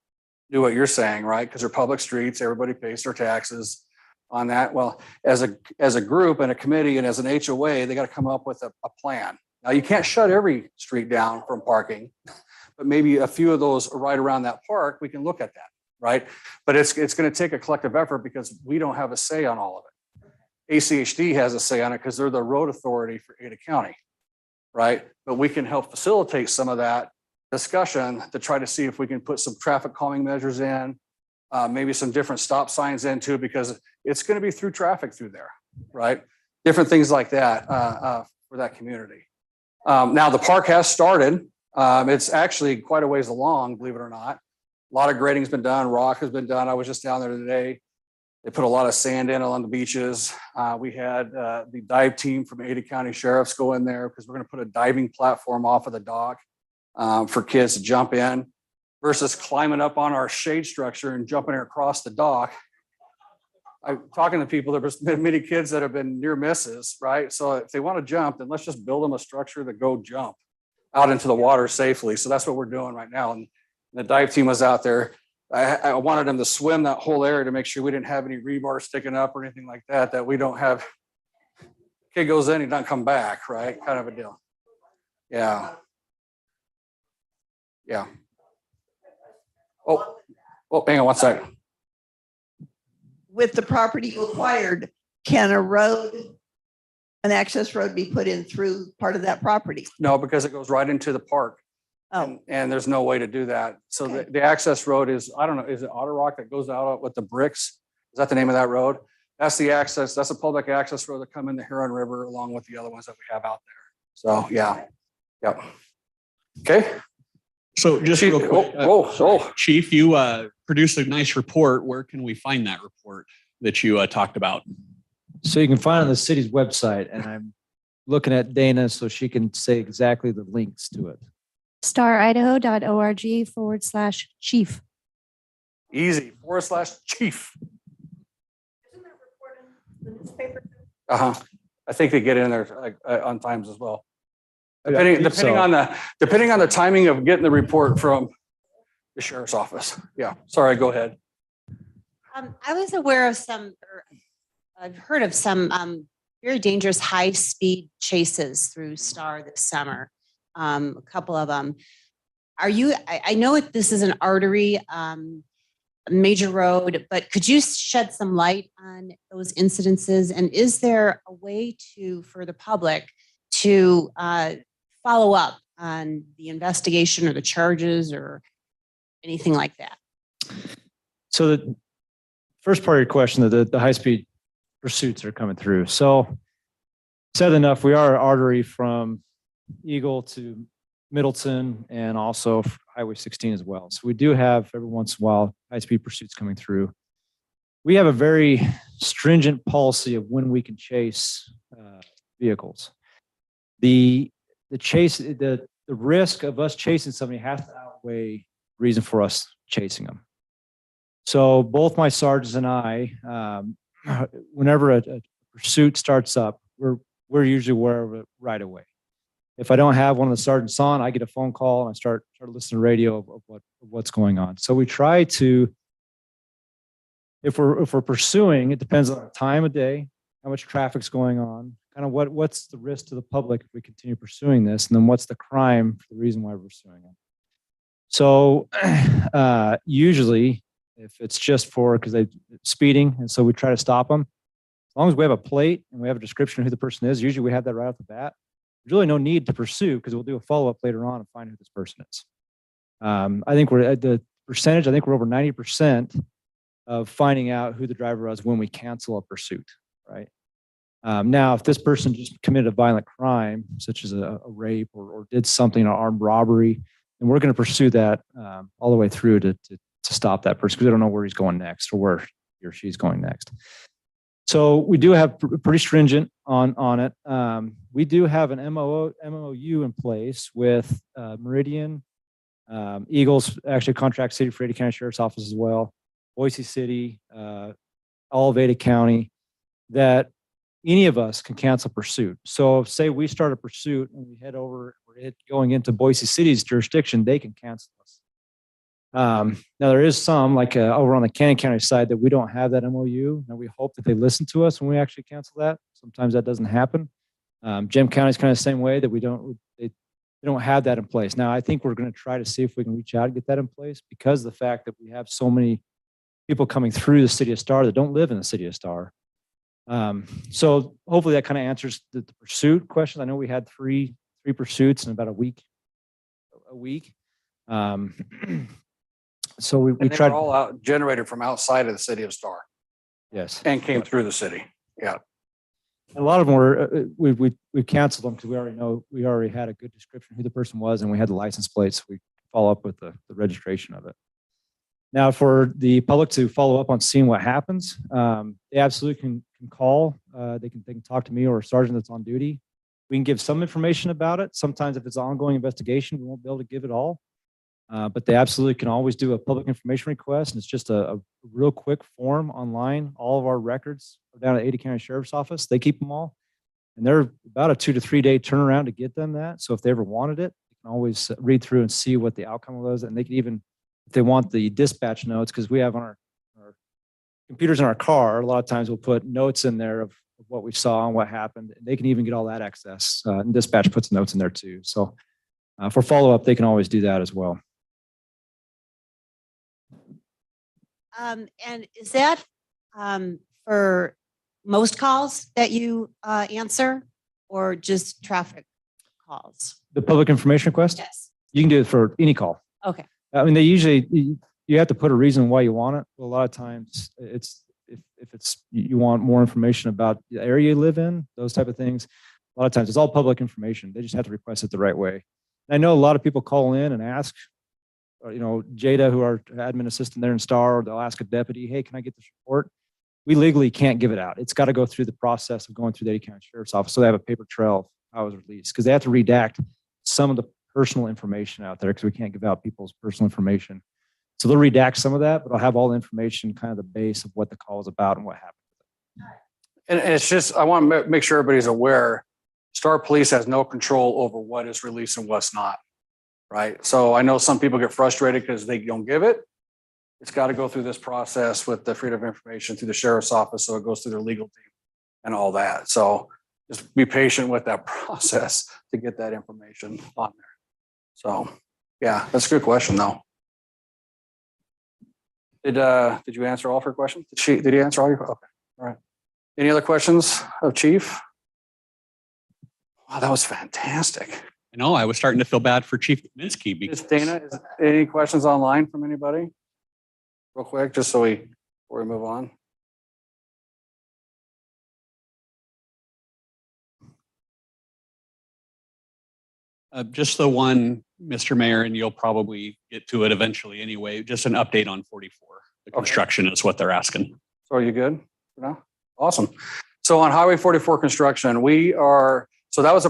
do what you're saying, right? Because they're public streets, everybody pays their taxes on that. Well, as a group and a committee and as an HOA, they got to come up with a plan. Now you can't shut every street down from parking, but maybe a few of those right around that park, we can look at that, right? But it's going to take a collective effort because we don't have a say on all of it. ACHD has a say on it because they're the road authority for Ada County. Right? But we can help facilitate some of that discussion to try to see if we can put some traffic calming measures in, maybe some different stop signs in too, because it's going to be through traffic through there, right? Different things like that for that community. Now the park has started. It's actually quite a ways along, believe it or not. A lot of grading's been done. Rock has been done. I was just down there today. They put a lot of sand in along the beaches. We had the dive team from Ada County Sheriffs go in there because we're going to put a diving platform off of the dock for kids to jump in versus climbing up on our shade structure and jumping across the dock. I'm talking to people, there's been many kids that have been near misses, right? So if they want to jump, then let's just build them a structure to go jump out into the water safely. So that's what we're doing right now. And the dive team was out there. I wanted them to swim that whole area to make sure we didn't have any rebar sticking up or anything like that, that we don't have, kid goes in, he doesn't come back, right? Kind of a deal. Yeah. Yeah. Oh, hang on one second. With the property you acquired, can an access road be put in through part of that property? No, because it goes right into the park. Oh, And there's no way to do that. So Okay. the access road is, I don't know, is it Otter Rock that goes out with the bricks? Is that the name of that road? That's the access, that's a public access road that come in the Huron River along with the other ones that we have out there. So, yeah. Yep. Okay. So just real quick, Oh. Chief, you produced a nice report. Where can we find that report that you talked about? So you can find it on the city's website, and I'm looking at Dana so she can say exactly the links to it. staridaho.org/chief. Easy, /chief. isn't that report in the newspaper? Uh-huh. I think they get in there like on times as well. I Depending believe so. depending on the timing of getting the report from the sheriff's office. Yeah, sorry, go ahead. I was aware of some, or I've heard of some very dangerous high-speed chases through Star this summer. A couple of them. I know this is an artery, major road, but could you shed some light on those incidences? And is there a way for the public to follow up on the investigation or the charges or anything like that? So the first part of your question, the high-speed pursuits are coming through. So said enough, we are an artery from Eagle to Middleton and also Highway 16 as well. So we do have every once in a while high-speed pursuits coming through. We have a very stringent policy of when we can chase vehicles. The risk of us chasing somebody has to outweigh reason for us chasing them. So both my sergeants and I, whenever a pursuit starts up, we're usually aware of it right away. If I don't have one of the sergeants on, I get a phone call and I start listening to radio of what's going on. So we try to, if we're pursuing, it depends on the time of day, how much traffic's going on, kind of what's the risk to the public if we continue pursuing this, and then what's the crime for the reason why we're pursuing it. So usually, if it's just because they're speeding, and so we try to stop them. As long as we have a plate and we have a description of who the person is, usually we have that right off the bat. there's really no need to pursue because we'll do a follow-up later on and find who this person is. I think we're at the percentage, I think we're over 90% of finding out who the driver was when we cancel a pursuit, right? Now, if this person just committed a violent crime, such as a rape or did something, an armed robbery, then we're going to pursue that all the way through to stop that person because we don't know where he's going next or where he or she's going next. So we do have pretty stringent on it. We do have an MOU in place with Meridian, Eagles, actually contract city for Ada County Sheriff's Office as well, Boise City, all of Ada County, that any of us can cancel pursuit. So say we start a pursuit and we head over, we're going into Boise City's jurisdiction, they can cancel us. Now there is some like over on the Cannon County side that we don't have that MOU. Now we hope that they listen to us when we actually cancel that. Sometimes that doesn't happen. Gem County is kind of the same way that they don't have that in place. Now I think we're going to try to see if we can reach out and get that in place because of the fact that we have so many people coming through the city of Star that don't live in the city of Star. So hopefully that kind of answers the pursuit question. I know we had three pursuits in about a week. So we And they tried. were all out generated from outside of the city of Star Yes. and came through the city. Yeah. A lot of them were, we canceled them because we already had a good description of who the person was and we had the license plates. We follow up with the registration of it. Now for the public to follow up on seeing what happens, they absolutely can call. They can talk to me or a sergeant that's on duty. We can give some information about it. Sometimes if it's an ongoing investigation, we won't be able to give it all. But they absolutely can always do a public information request. And it's just a real quick form online. All of our records are down at Ada County Sheriff's Office. They keep them all. And they're about a 2 to 3 day turnaround to get them that. So if they ever wanted it, they can always read through and see what the outcome was. And they can even, if they want the dispatch notes, because we have on our computers in our car, a lot of times we'll put notes in there of what we saw and what happened. And they can even get all that access. And dispatch puts notes in there too. So for follow-up, they can always do that as well. And is that for most calls that you answer or just traffic calls? The public information request? Yes. You can do it for any call. Okay. I mean, they usually, you have to put a reason why you want it. A lot of times it's, if it's, you want more information about the area you live in, those type of things. A lot of times it's all public information. They just have to request it the right way. And I know a lot of people call in and ask, Jada, who our admin assistant there in Star, they'll ask a deputy, hey, can I get this report? We legally can't give it out. It's got to go through the process of going through the Ada County Sheriff's Office. So they have a paper trail of how it was released because they have to redact some of the personal information out there because we can't give out people's personal information. So they'll redact some of that, but I'll have all the information, kind of the base of what the call is about and what happened. And it's just, I want to make sure everybody's aware, Star Police has no control over what is released and what's not. Right. So I know some people get frustrated because they don't give it. It's got to go through this process with the freedom of information through the sheriff's office. So it goes through their legal team and all that. So just be patient with that process to get that information on there. So, yeah, that's a good question though. Did you answer all of her questions? Did he answer all your? Okay. All right. Any other questions of Chief? Wow, that was fantastic. I know I was starting to feel bad for Chief Kaminsky because Dana, any questions online from anybody? Real quick, just so before we move on. just the one, Mr. Mayor, and you'll probably get to it eventually anyway. Just an update on 44. The construction is what they're asking. So are you good for now? Awesome. So on Highway 44 construction, so that was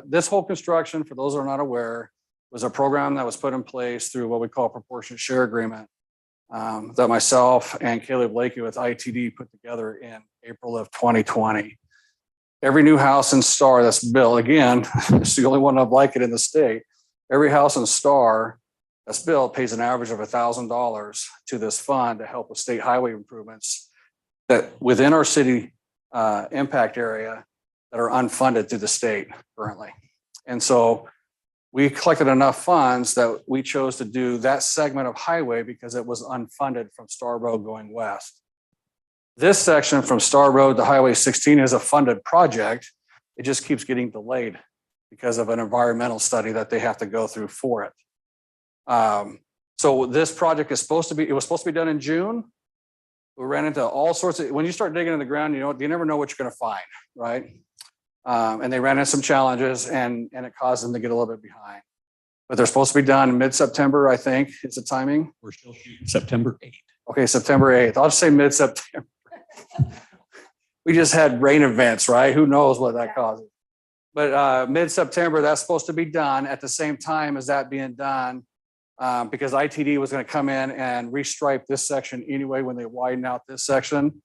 this whole construction, for those who are not aware, was a program that was put in place through what we call a proportionate share agreement that myself and Caleb Lakey with ITD put together in April of 2020. Every new house in Star that's built, again, it's the only one I'd like it in the state. Every house in Star that's built pays an average of $1,000 to this fund to help with state highway improvements that within our city impact area that are unfunded through the state currently. And so we collected enough funds that we chose to do that segment of highway because it was unfunded from Star Road going west. This section from Star Road to Highway 16 is a funded project. It just keeps getting delayed because of an environmental study that they have to go through for it. So this project is supposed to be, it was supposed to be done in June. We ran into all sorts of, when you start digging in the ground, you never know what you're going to find, right? And they ran into some challenges and it caused them to get a little bit behind. But they're supposed to be done mid-September, I think, is the timing. We're still shooting September 8th. Okay, September 8th. I'll just say mid-September. We just had rain events, right? Who knows what that causes? But mid-September, that's supposed to be done at the same time as that being done, because ITD was going to come in and restripe this section anyway when they widen out this section.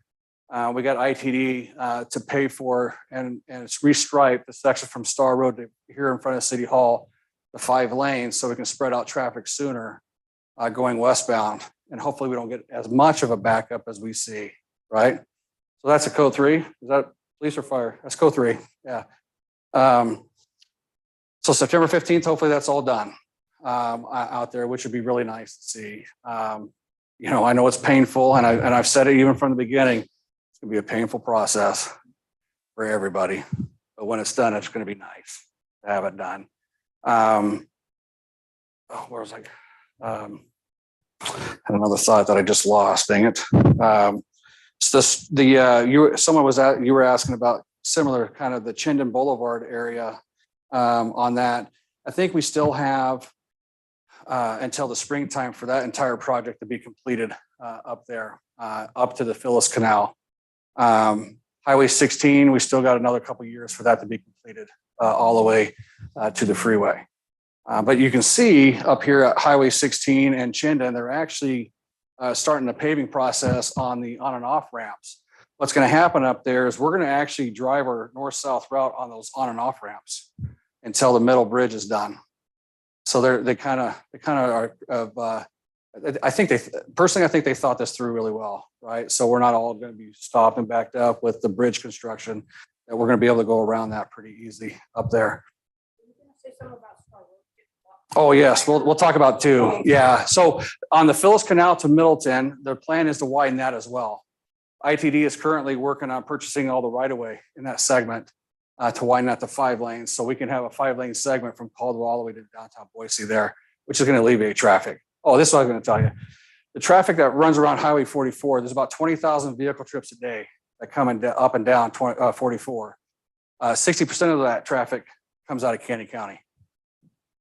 We got ITD to pay for and it's restripe the section from Star Road to here in front of City Hall, the 5 lanes, so we can spread out traffic sooner going westbound. And hopefully we don't get as much of a backup as we see, right? So that's a code 3. Is that police or fire? That's code 3. Yeah. So September 15th, hopefully that's all done out there, which would be really nice to see. You know, I know it's painful, and I've said it even from the beginning. It's gonna be a painful process for everybody, but when it's done, it's gonna be nice to have it done. Where was I? Had another thought that I just lost. Dang it. You were asking about similar kind of the Chinden Boulevard area on that. I think we still have until the springtime for that entire project to be completed up there, up to the Phyllis Canal. Highway 16, we still got another couple years for that to be completed all the way to the freeway. But you can see up here at Highway 16 and Chinden, they're actually starting the paving process on the on and off ramps. What's going to happen up there is we're going to actually drive our north-south route on those on and off ramps until the middle bridge is done. So they kind of are. I think they thought this through really well, right? So we're not all going to be stopped and backed up with the bridge construction. That we're going to be able to go around that pretty easy up there. Oh yes, we'll talk about 2. Yeah. So on the Phyllis Canal to Middleton, the plan is to widen that as well. ITD is currently working on purchasing all the right-of-way in that segment to widen that to 5 lanes. So we can have a 5-lane segment from Caldwell all the way to downtown Boise there, which is going to alleviate traffic. Oh, this is what I was going to tell you. The traffic that runs around Highway 44, there's about 20,000 vehicle trips a day that come up and down 44. 60% of that traffic comes out of Canyon County.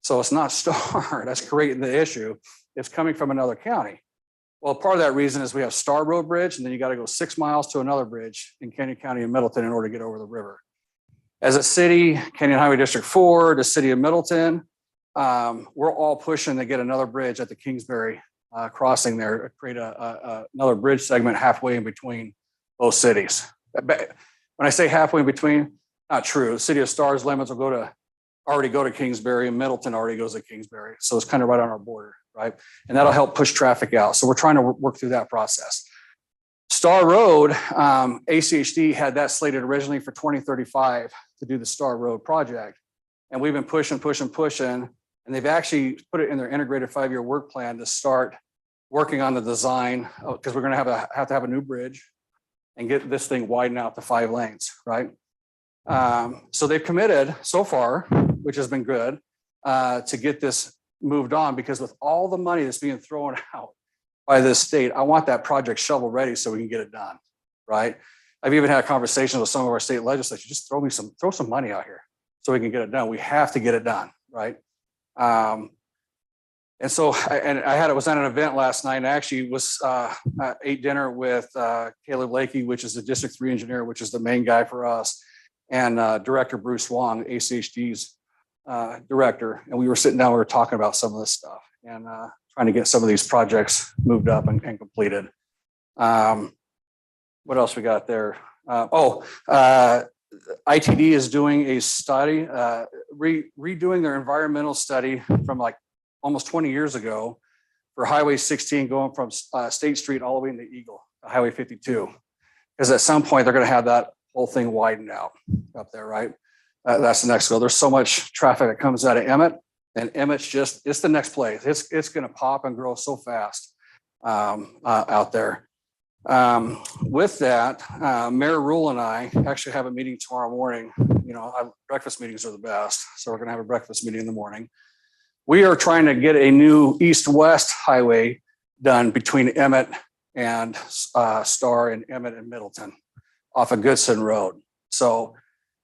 So it's not Star that's creating the issue. It's coming from another county. Well, part of that reason is we have Star Road Bridge, and then you got to go 6 miles to another bridge in Canyon County and Middleton in order to get over the river. As a city, Canyon Highway District 4, the city of Middleton, we're all pushing to get another bridge at the Kingsbury crossing there, create another bridge segment halfway in between both cities. When I say halfway in between, not true. The city of Star's limits will already go to Kingsbury, and Middleton already goes to Kingsbury. So it's kind of right on our border, right? And that'll help push traffic out. So we're trying to work through that process. Star Road, ACHD had that slated originally for 2035 to do the Star Road project. And we've been pushing, and they've actually put it in their integrated 5-year work plan to start working on the design, because we're going to have to have a new bridge and get this thing widened out to 5 lanes, right? So they've committed so far, which has been good, to get this moved on, because with all the money that's being thrown out by this state, I want that project shovel ready so we can get it done, right? I've even had conversations with some of our state legislatures, just throw some money out here so we can get it done. We have to get it done, right? And so I was at an event last night, and I actually ate dinner with Caleb Lakey, which is the District 3 engineer, which is the main guy for us, and Director Bruce Wong, ACHD's director. And we were sitting down, we were talking about some of this stuff and trying to get some of these projects moved up and completed. What else we got there? ITD is doing a study, redoing their environmental study from like almost 20 years ago for Highway 16 going from State Street all the way into Eagle, Highway 52. Because at some point they're going to have that whole thing widened out up there, right? That's the next goal. There's so much traffic that comes out of Emmett, and Emmett's it's the next place. It's going to pop and grow so fast out there. With that, Mayor Rule and I actually have a meeting tomorrow morning breakfast meetings are the best. So we're going to have a breakfast meeting in the morning. We are trying to get a new east-west highway done between Emmett and Star and Emmett and Middleton off of Goodson Road. So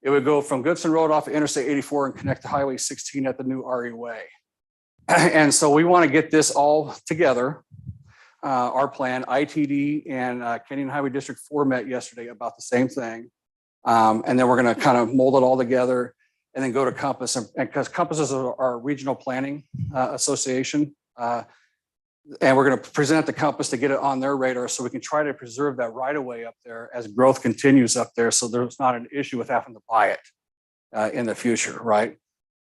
it would go from Goodson Road off of Interstate 84 and connect to Highway 16 at the new RE Way. And so we want to get this all together. Our plan, ITD and Canyon Highway District 4 met yesterday about the same thing. And then we're going to kind of mold it all together and then go to Compass. And because Compass is our regional planning association. And we're going to present the Compass to get it on their radar so we can try to preserve that right of way up there as growth continues up there. So there's not an issue with having to buy it in the future, right?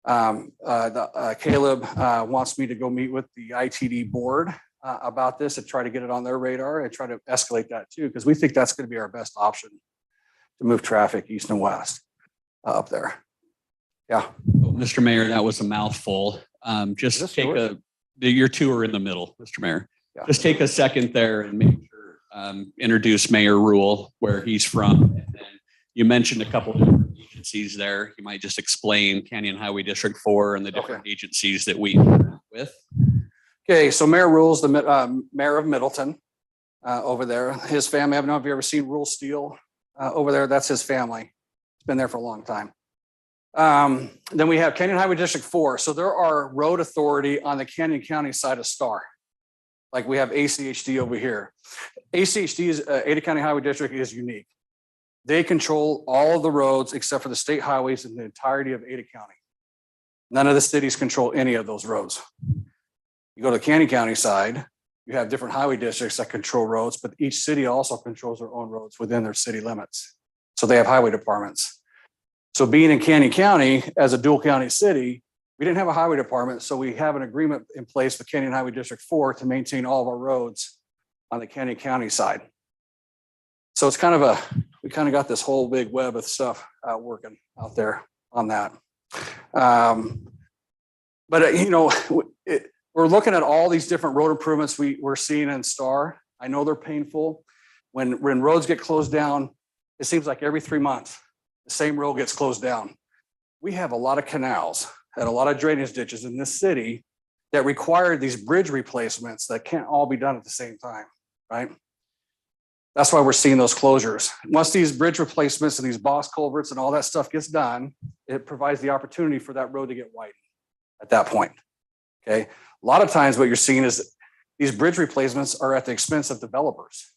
Caleb wants me to go meet with the ITD board about this and try to get it on their radar and try to escalate that too, because we think that's going to be our best option to move traffic east and west up there. Yeah. Mr. Mayor, that was a mouthful. Just this take yours? your two are in the middle, Mr. Mayor. Yeah. Just take a second there and make sure, introduce Mayor Rule, where he's from. And then you mentioned a couple of different agencies there. You might just explain Canyon Highway District 4 and the different agencies that we work with. Okay, so Mayor Rule's the mayor of Middleton over there. His family, I don't know if you ever seen Rule Steel over there. That's his family. It's been there for a long time. Then we have Canyon Highway District 4. So there are road authority on the Canyon County side of Star. Like we have ACHD over here. ACHD's Ada County Highway District is unique. They control all of the roads except for the state highways in the entirety of Ada County. None of the cities control any of those roads. You go to the Canyon County side, you have different highway districts that control roads, but each city also controls their own roads within their city limits. So they have highway departments. So being in Canyon County as a dual county city, we didn't have a highway department. So we have an agreement in place with Canyon Highway District 4 to maintain all of our roads on the Canyon County side. So it's kind of we kind of got this whole big web of stuff working out there on that. We're looking at all these different road improvements we're seeing in Star. I know they're painful. When roads get closed down, it seems like every 3 months, the same road gets closed down. We have a lot of canals and a lot of drainage ditches in this city that require these bridge replacements that can't all be done at the same time, right? That's why we're seeing those closures. Once these bridge replacements and these box culverts and all that stuff gets done, it provides the opportunity for that road to get widened at that point, okay? A lot of times what you're seeing is these bridge replacements are at the expense of developers.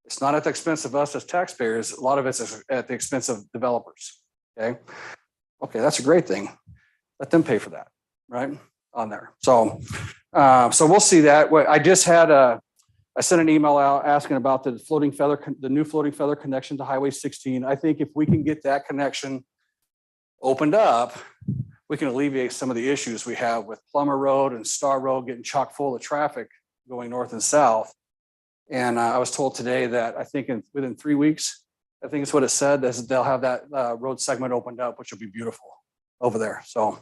It's not at the expense of us as taxpayers. A lot of it's at the expense of developers, okay? Okay, that's a great thing. Let them pay for that, right? On there. So we'll see that. I sent an email out asking about the new floating feather connection to Highway 16. I think if we can get that connection opened up, we can alleviate some of the issues we have with Plummer Road and Star Road getting chock full of traffic going north and south. And I was told today that I think within 3 weeks, I think it's what it said, is they'll have that road segment opened up, which will be beautiful over there. So.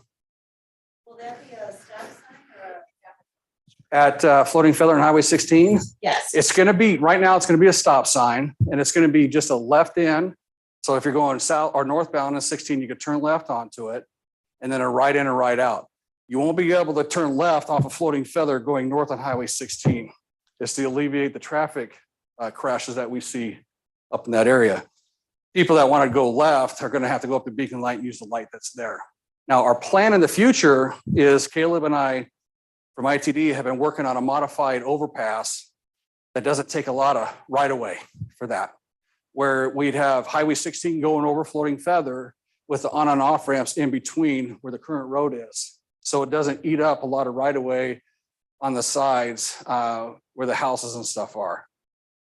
Will that be a stop sign or? At Floating Feather and Highway 16, Yes. it's going to be, right now, it's going to be a stop sign and it's going to be just a left in. So if you're going south or northbound on 16, you could turn left onto it and then a right in and right out. You won't be able to turn left off of Floating Feather going north on Highway 16. Just to alleviate the traffic crashes that we see up in that area. People that want to go left are going to have to go up the beacon light and use the light that's there. Now, our plan in the future is Caleb and I from ITD have been working on a modified overpass that doesn't take a lot of right of way for that, where we'd have Highway 16 going over Floating Feather with the on and off ramps in between where the current road is. So it doesn't eat up a lot of right of way on the sides where the houses and stuff are.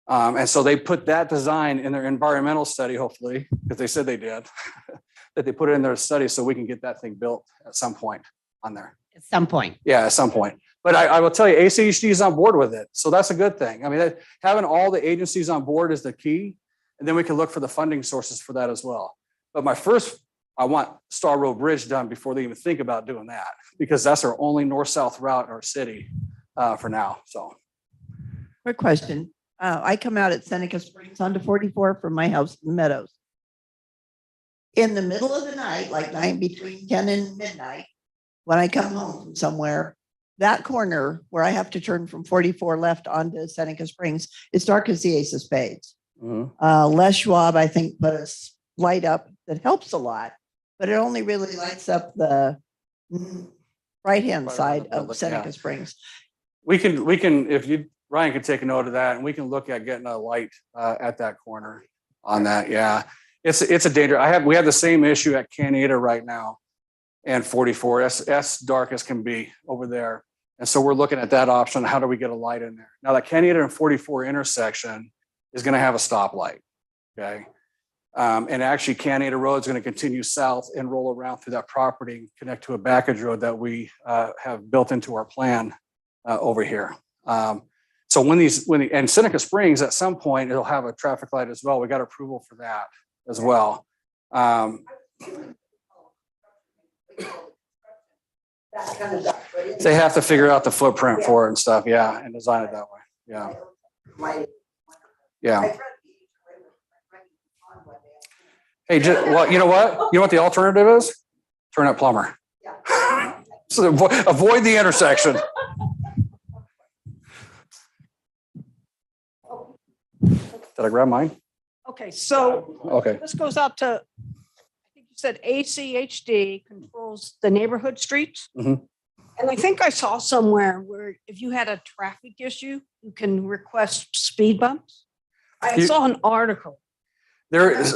And so they put that design in their environmental study, hopefully, because they said they did, that they put it in their study so we can get that thing built at some point on there. At some point. Yeah, at some point. But I will tell you, ACHD is on board with it. So that's a good thing. I mean, having all the agencies on board is the key. And then we can look for the funding sources for that as well. But I want Star Road Bridge done before they even think about doing that, because that's our only north-south route in our city for now. So. Quick question. I come out at Seneca Springs onto 44 from my house in the Meadows. In the middle of the night, like between 10 and midnight, when I come home from somewhere, that corner where I have to turn from 44 left onto Seneca Springs, it's dark as the ace of spades. Mhm. Les Schwab, I think, put a light up that helps a lot, but it only really lights up the right-hand Right side around the building, of Seneca yeah. Springs. We can, if you, Ryan can take a note of that and we can look at getting a light at that corner on that. Yeah. It's a danger. We have the same issue at Canada right now and 44. That's dark as can be over there. And so we're looking at that option. How do we get a light in there? Now that Canada and 44 intersection is going to have a stoplight. Okay. And actually Canada Road is going to continue south and roll around through that property and connect to a backage road that we have built into our plan over here. So and Seneca Springs, at some point, it'll have a traffic light as well. We got approval for that as well. They have to figure out the footprint for it and stuff. Yeah. And design it that way. Yeah. Yeah. Hey, well, you know what? You know what the alternative is? Turn at Plummer. So avoid the intersection. Did I grab mine? Okay, so Okay. this goes out to, I think you said ACHD controls the neighborhood streets. Mhm. And I think I saw somewhere where if you had a traffic issue, you can request speed bumps. I You- saw an article.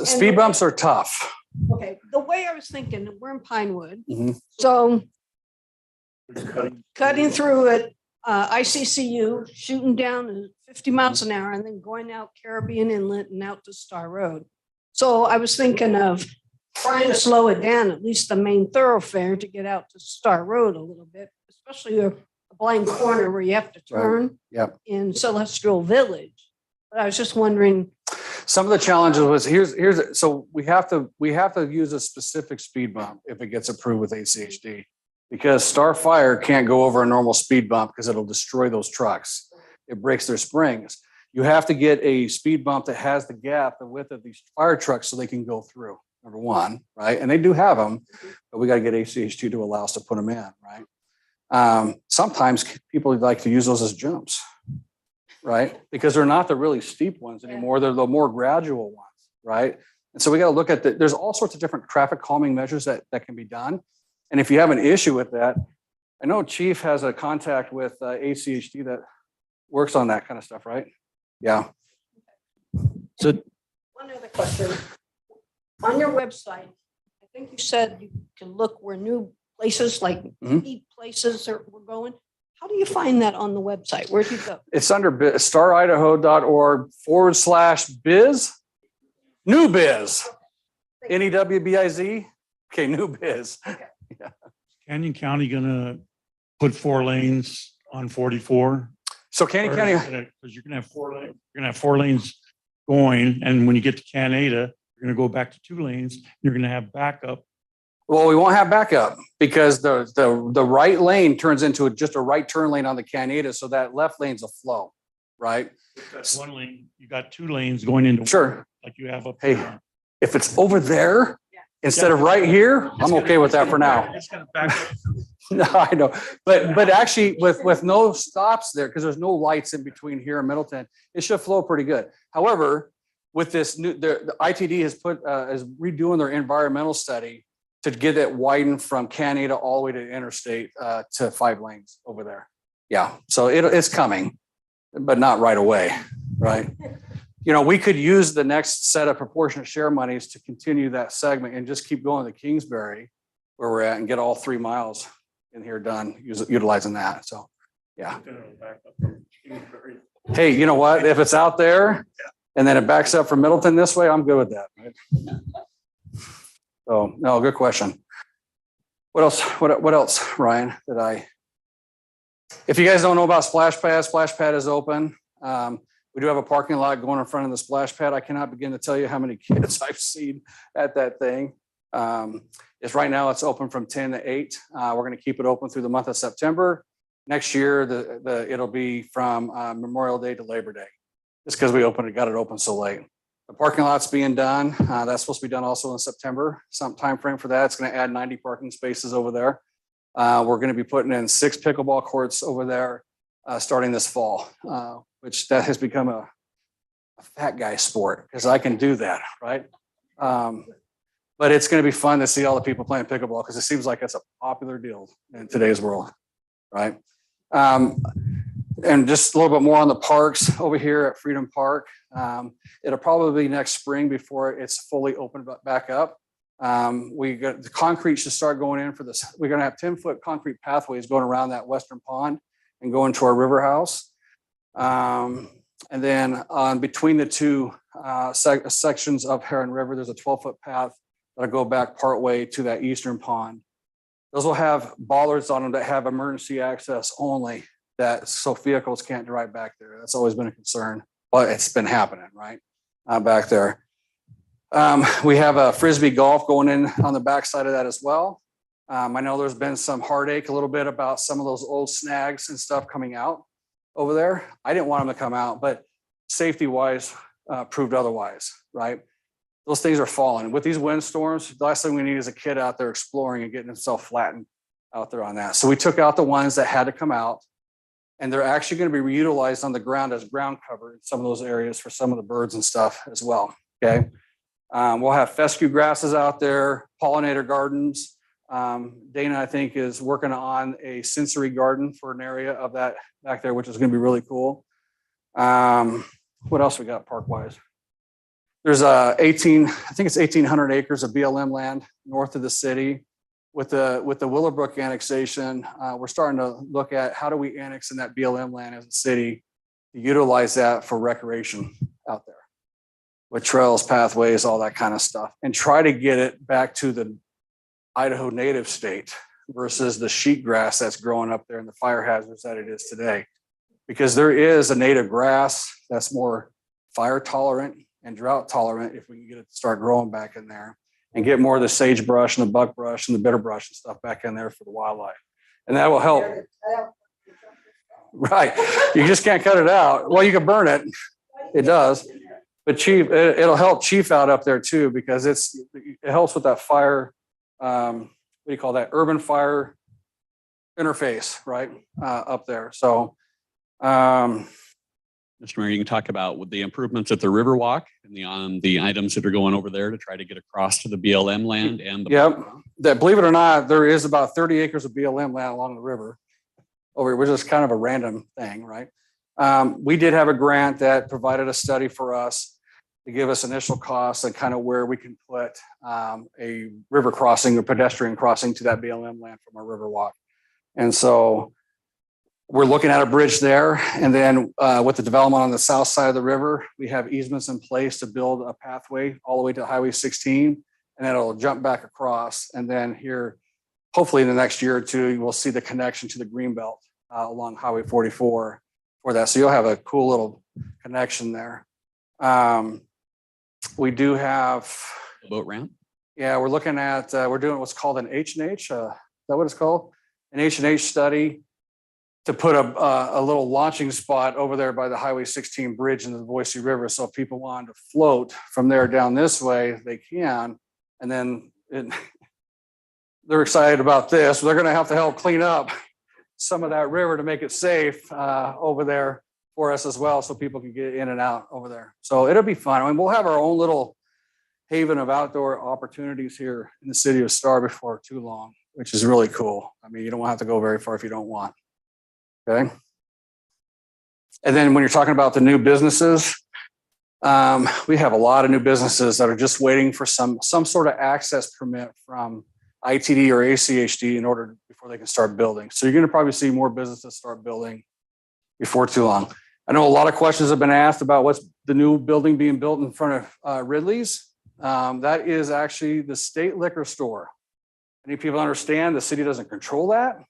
Speed bumps are tough. Okay, the way I was thinking, we're in Pinewood, Mhm. so cutting through at ICCU, shooting down at 50 miles an hour, and then going out Caribbean Inlet and out to Star Road. So I was thinking of trying to slow it down, at least the main thoroughfare, to get out to Star Road a little bit, especially a blind corner where you have to turn Yep. in Celestial Village. But I was just wondering, Some of the challenges was so we have to use a specific speed bump if it gets approved with ACHD. Because Star Fire can't go over a normal speed bump because it'll destroy those trucks. It breaks their springs. You have to get a speed bump that has the gap, the width of these fire trucks so they can go through, number one, right? And they do have them, but we got to get ACHD to allow us to put them in, right? Sometimes people like to use those as jumps, right? Because they're not the really steep ones anymore. They're the more gradual ones, right? And so we got to look at there's all sorts of different traffic calming measures that can be done. And if you have an issue with that, I know Chief has a contact with ACHD that works on that kind of stuff, right? Yeah. So one other question. On your website, I think you said you can look where new places like Mhm. eat places we're going. How do you find that on the website? Where'd you go? It's under staridaho.org/biz. New biz. NEWBIZ. Okay, new biz. Canyon County gonna put 4 lanes on 44? So Canyon County, Because you're gonna have 4 lanes going, and when you get to Canada, you're gonna go back to 2 lanes. You're gonna have backup. well, we won't have backup because the right lane turns into just a right turn lane on the Canada, so that left lane's a flow, right? That's 1 lane. You got 2 lanes going into. Sure. Like you have up. Hey, there. if it's over there instead of right here, I'm okay with that for now. It's gonna back up. No, I know, but actually with no stops there, because there's no lights in between here and Middleton, it should flow pretty good. However, with this new, the ITD is redoing their environmental study to get it widened from Canada all the way to interstate to 5 lanes over there. Yeah, so it's coming, but not right away, right? You know, we could use the next set of proportionate share monies to continue that segment and just keep going to Kingsbury where we're at and get all 3 miles in here done, utilizing that. So, yeah. Hey, you know what? If it's out there and then it backs up from Middleton this way, I'm good with that. Right? So, no, good question. What else? What else, Ryan? If you guys don't know about Splash Pad is open. We do have a parking lot going in front of the splash pad. I cannot begin to tell you how many kids I've seen at that thing. It's right now it's open from 10 to 8. We're going to keep it open through the month of September. Next year, it'll be from Memorial Day to Labor Day. Just because we got it open so late. The parking lot's being done. That's supposed to be done also in September, some timeframe for that. It's going to add 90 parking spaces over there. We're going to be putting in 6 pickleball courts over there starting this fall, which that has become a fat guy sport because I can do that, right? But it's going to be fun to see all the people playing pickleball because it seems like it's a popular deal in today's world, right? And just a little bit more on the parks over here at Freedom Park. It'll probably be next spring before it's fully opened back up. We got the concrete should start going in for this. We're going to have 10-foot concrete pathways going around that western pond and go into our river house. And then on between the two sections of Heron River, there's a 12-foot path that'll go back partway to that eastern pond. Those will have bollards on them that have emergency access only, that so vehicles can't drive back there. That's always been a concern, but it's been happening right back there. We have a Frisbee golf going in on the backside of that as well. I know there's been some heartache a little bit about some of those old snags and stuff coming out over there. I didn't want them to come out, but safety wise proved otherwise, right? Those things are falling. With these windstorms, the last thing we need is a kid out there exploring and getting himself flattened out there on that. So we took out the ones that had to come out, and they're actually going to be reutilized on the ground as ground cover in some of those areas for some of the birds and stuff as well, okay? We'll have fescue grasses out there, pollinator gardens. Dana, I think, is working on a sensory garden for an area of that back there, which is going to be really cool. What else we got park-wise? There's 1,800 acres of BLM land north of the city. With the Willowbrook annexation, we're starting to look at how do we annex in that BLM land as a city to utilize that for recreation out there with trails, pathways, all that kind of stuff, and try to get it back to the Idaho native state versus the sheet grass that's growing up there and the fire hazards that it is today. Because there is a native grass that's more fire tolerant and drought tolerant if we can get it to start growing back in there and get more of the sagebrush and the buckbrush and the bitterbrush and stuff back in there for the wildlife. And that will help. Right. You just can't cut it out. Well, you can burn it. It does. But chief, it'll help chief out up there too, because it helps with that fire, what do you call that? Urban fire interface, right? Up there. So, Mr. Mayor, you can talk about with the improvements at the Riverwalk and the items that are going over there to try to get across to the BLM land and the. Yep. That, believe it or not, there is about 30 acres of BLM land along the river over here, which is kind of a random thing, right? We did have a grant that provided a study for us to give us initial costs and kind of where we can put a river crossing or pedestrian crossing to that BLM land from our Riverwalk. And so we're looking at a bridge there. And then with the development on the south side of the river, we have easements in place to build a pathway all the way to Highway 16, and then it'll jump back across. And then here, hopefully in the next year or two, you will see the connection to the Greenbelt along Highway 44 for that. So you'll have a cool little connection there. We do have The boat ramp. Yeah, we're looking at, we're doing what's called an H&H. Is that what it's called? An H&H study to put a little launching spot over there by the Highway 16 bridge into the Boise River. So if people wanted to float from there down this way, they can. And then they're excited about this. They're going to have to help clean up some of that river to make it safe over there for us as well, so people can get in and out over there. So it'll be fun. I mean, we'll have our own little haven of outdoor opportunities here in the city of Star before too long, which is really cool. I mean, you don't have to go very far if you don't want. Okay. And then when you're talking about the new businesses, we have a lot of new businesses that are just waiting for some sort of access permit from ITD or ACHD in order before they can start building. So you're going to probably see more businesses start building before too long. I know a lot of questions have been asked about what's the new building being built in front of Ridley's. That is actually the state liquor store. I need people to understand the city doesn't control that.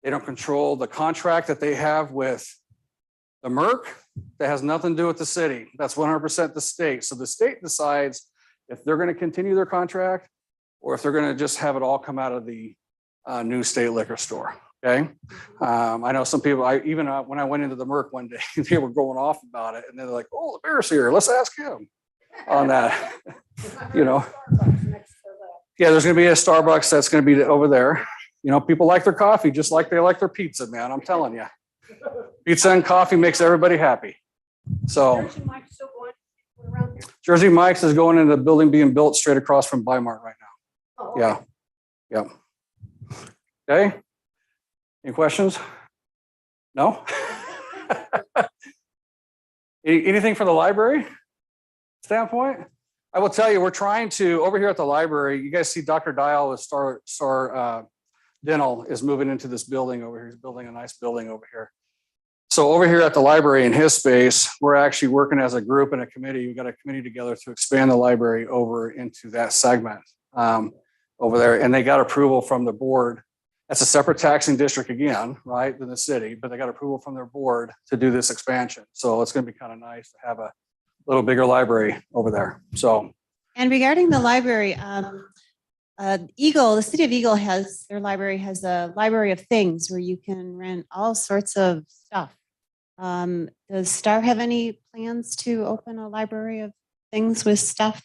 They don't control the contract that they have with the Merck. That has nothing to do with the city. That's 100% the state. So the state decides if they're going to continue their contract or if they're going to just have it all come out of the new state liquor store. Okay. I know some people, when I went into the Merck one day, they were going off about it and they're like, oh, the mayor's here. Let's ask him. on that, you know. Yeah, there's gonna be a Starbucks that's gonna be over there. You know, people like their coffee just like they like their pizza, man. I'm telling you. Pizza and coffee makes everybody happy. So Jersey Mike's is going into the building being built straight across from Bimart right now. Yeah. Yep. Okay. Any questions? No? Anything from the library standpoint? I will tell you, we're trying to, over here at the library, you guys see Dr. Dial with Star Dental is moving into this building over here. He's building a nice building over here. So over here at the library in his space, we're actually working as a group and a committee. We got a committee together to expand the library over into that segment over there. And they got approval from the board. That's a separate taxing district again, right, than the city, but they got approval from their board to do this expansion. So it's going to be kind of nice to have a little bigger library over there. So. And regarding the library, Eagle, the city of Eagle has, their library has a library of things where you can rent all sorts of stuff. Does Star have any plans to open a library of things with stuff?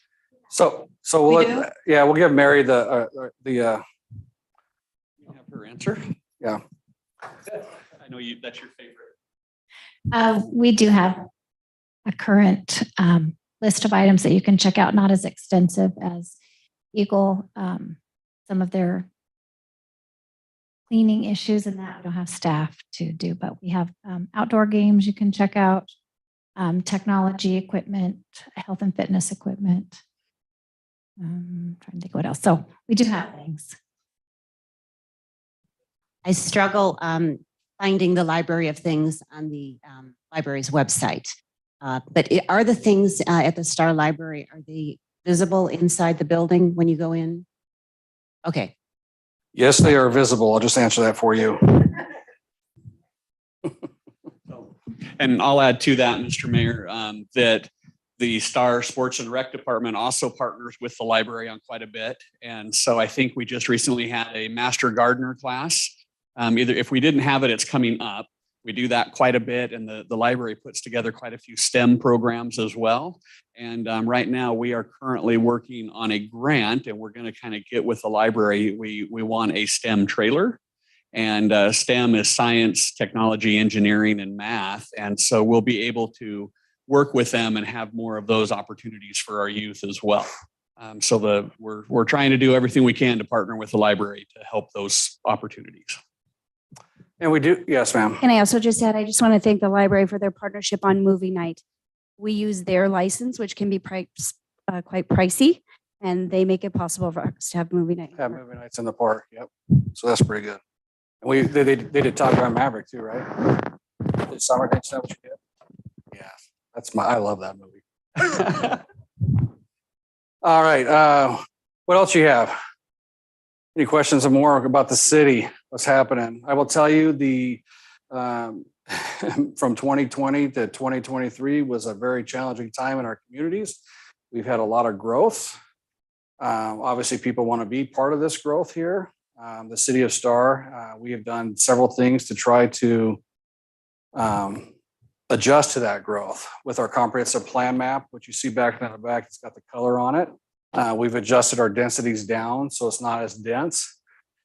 So We do? we'll give Mary the You have her answer? Yeah. I know you, that's your favorite. We do have a current list of items that you can check out, not as extensive as Eagle. Some of their cleaning issues and that we don't have staff to do, but we have outdoor games you can check out, technology equipment, health and fitness equipment. Trying to think what else. So we do have things. I struggle finding the library of things on the library's website. But are the things at the Star Library, are they visible inside the building when you go in? Okay. Yes, they are visible. I'll just answer that for you. And I'll add to that, Mr. Mayor, that the Star Sports and Rec Department also partners with the library on quite a bit. And so I think we just recently had a Master Gardener class. Either if we didn't have it, it's coming up. We do that quite a bit, and the library puts together quite a few STEM programs as well. And right now we are currently working on a grant, and we're going to kind of get with the library. We want a STEM trailer, and STEM is science, technology, engineering, and math. And so we'll be able to work with them and have more of those opportunities for our youth as well. So we're trying to do everything we can to partner with the library to help those opportunities. And we do, yes, ma'am. And I also just said, I just want to thank the library for their partnership on movie night. We use their license, which can be quite pricey, and they make it possible for us to have movie night. Have movie nights in the park. Yep. So that's pretty good. And they did Top Gun Maverick too, right? Did Summer Days, is that what you did? Yeah, I love that movie. All right. What else you have? Any questions or more about the city? What's happening? I will tell you from 2020 to 2023 was a very challenging time in our communities. We've had a lot of growth. Obviously, people want to be part of this growth here. The city of Star, we have done several things to try to adjust to that growth with our comprehensive plan map, which you see back in the back, it's got the color on it. We've adjusted our densities down so it's not as dense.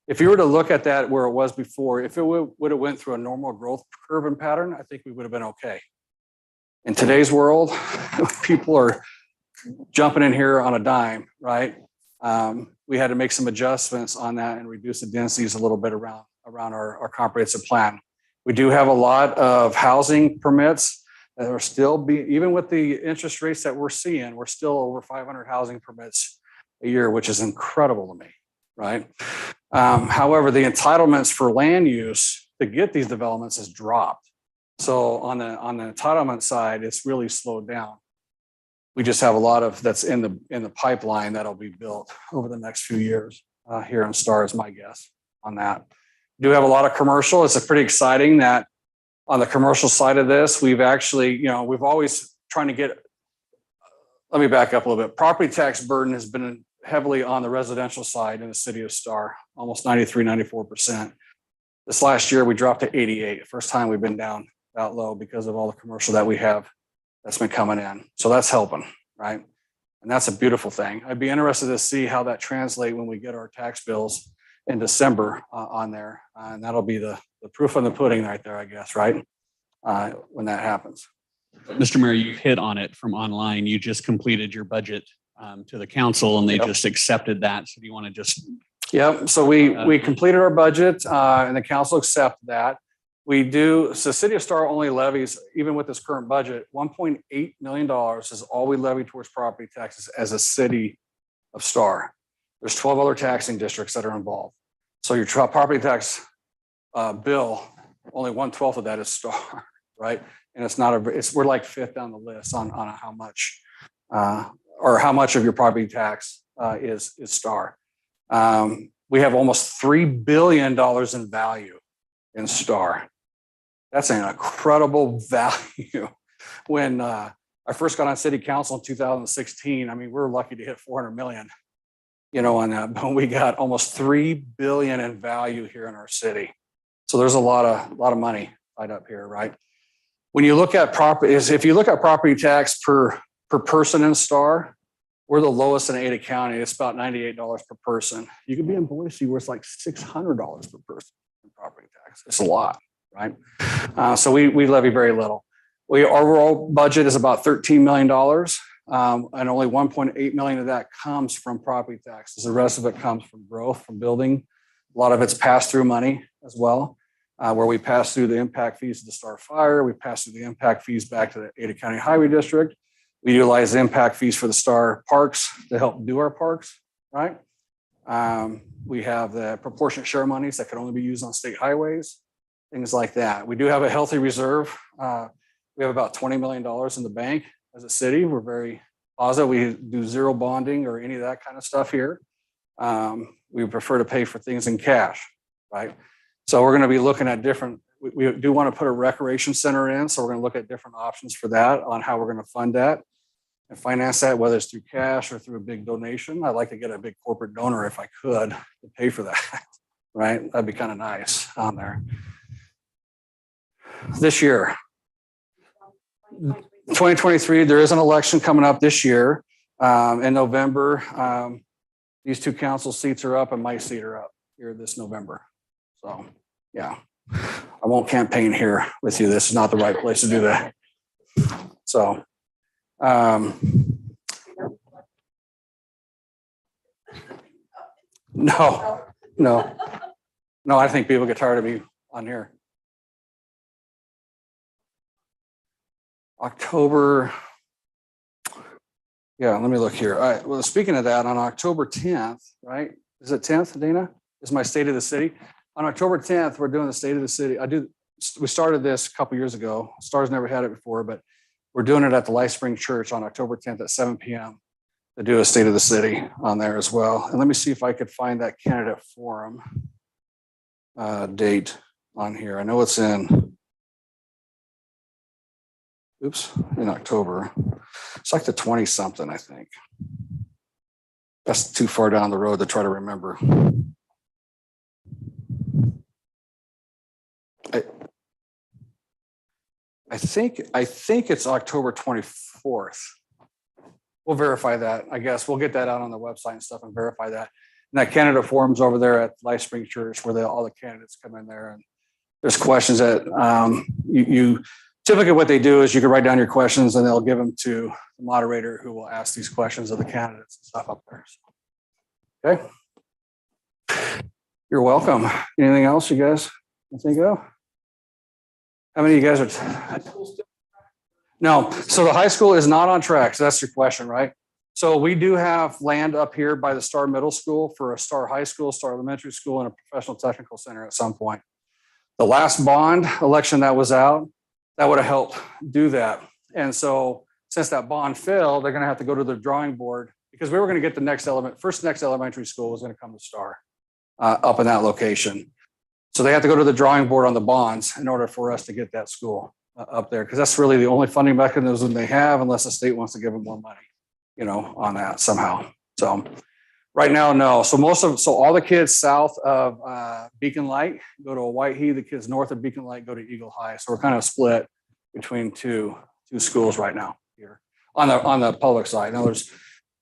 If you were to look at that where it was before, if it would have went through a normal growth curve and pattern, I think we would have been okay. In today's world, people are jumping in here on a dime, right? We had to make some adjustments on that and reduce the densities a little bit around our comprehensive plan. We do have a lot of housing permits that are still even with the interest rates that we're seeing, we're still over 500 housing permits a year, which is incredible to me, right? However, the entitlements for land use to get these developments has dropped. So on the entitlement side, it's really slowed down. We just have a lot of that's in the pipeline that'll be built over the next few years here in Star is my guess on that. Do have a lot of commercial. It's pretty exciting that on the commercial side of this, we've actually, we've always trying to get, let me back up a little bit. Property tax burden has been heavily on the residential side in the city of Star, almost 93, 94%. This last year, we dropped to 88. First time we've been down that low because of all the commercial that we have that's been coming in. So that's helping, right? And that's a beautiful thing. I'd be interested to see how that translate when we get our tax bills in December on there. And that'll be the proof of the pudding right there, I guess, right? When that happens. Mr. Mayor, you hit on it from online. You just completed your budget to the council and they Yep. just accepted that. So do you want to just? Yep, so we completed our budget and the council accepted that. We do, so City of Star only levies, even with this current budget, $1.8 million is all we levy towards property taxes as a city of Star. There's 12 other taxing districts that are involved. So your property tax bill, only 1/12 of that is Star, right? And it's not we're like fifth down the list on how much or how much of your property tax is Star. We have almost $3 billion in value in Star. That's an incredible value. When I first got on city council in 2016, I mean, we were lucky to hit 400 million, on that, but we got almost 3 billion in value here in our city. So there's a lot of money tied up here, right? When you look at if you look at property tax per person in Star, we're the lowest in Ada County. It's about $98 per person. You could be in Boise where it's like $600 per person in property tax. It's a lot, right? So we levy very little. Our overall budget is about $13 million, and only 1.8 million of that comes from property taxes. The rest of it comes from growth, from building. A lot of it's pass-through money as well, where we pass through the impact fees to the Star Fire. We pass through the impact fees back to the Ada County Highway District. We utilize the impact fees for the Star Parks to help do our parks, right? We have the proportionate share monies that can only be used on state highways, things like that. We do have a healthy reserve. We have about $20 million in the bank as a city. We're very positive. We do zero bonding or any of that kind of stuff here. We prefer to pay for things in cash, right? So we're going to be looking at different, we do want to put a recreation center in. So we're going to look at different options for that on how we're going to fund that and finance that, whether it's through cash or through a big donation. I'd like to get a big corporate donor if I could to pay for that, right? That'd be kind of nice on there. This year, 2023, there is an election coming up this year in November. These two council seats are up and my seat are up here this November. So, yeah, I won't campaign here with you. This is not the right place to do that. So, no, I think people get tired of me on here. October. Yeah, let me look here. All right. Well, speaking of that, on October 10th, right? Is it 10th, Dana? Is my State of the City. On October 10th, we're doing the State of the City. We started this a couple years ago. Star's never had it before, but we're doing it at the Life Spring Church on October 10th at 7 p.m. to do a State of the City on there as well. And let me see if I could find that candidate forum date on here. I know it's in October. It's like the 20 something, I think. That's too far down the road to try to remember. I think it's October 24th. We'll verify that. I guess we'll get that out on the website and stuff and verify that. And that candidate forum's over there at Life Spring Church where all the candidates come in there, and there's questions that you typically what they do is you can write down your questions and they'll give them to the moderator who will ask these questions of the candidates and stuff up there. So, okay. You're welcome. Anything else you guys can think of? How many of you guys are? No. So the high school is not on track. So that's your question, right? So we do have land up here by the Star Middle School for a Star High School, Star Elementary School, and a professional technical center at some point. The last bond election that was out, that would have helped do that. And so since that bond failed, they're going to have to go to the drawing board because we were going to get the next elementary school was going to come to Star up in that location. So they have to go to the drawing board on the bonds in order for us to get that school up there, because that's really the only funding mechanism they have unless the state wants to give them more money, on that somehow. So right now, no. So all the kids south of Beacon Light go to Whitehea. The kids north of Beacon Light go to Eagle High. So we're kind of split between two schools right now here on the public side. Now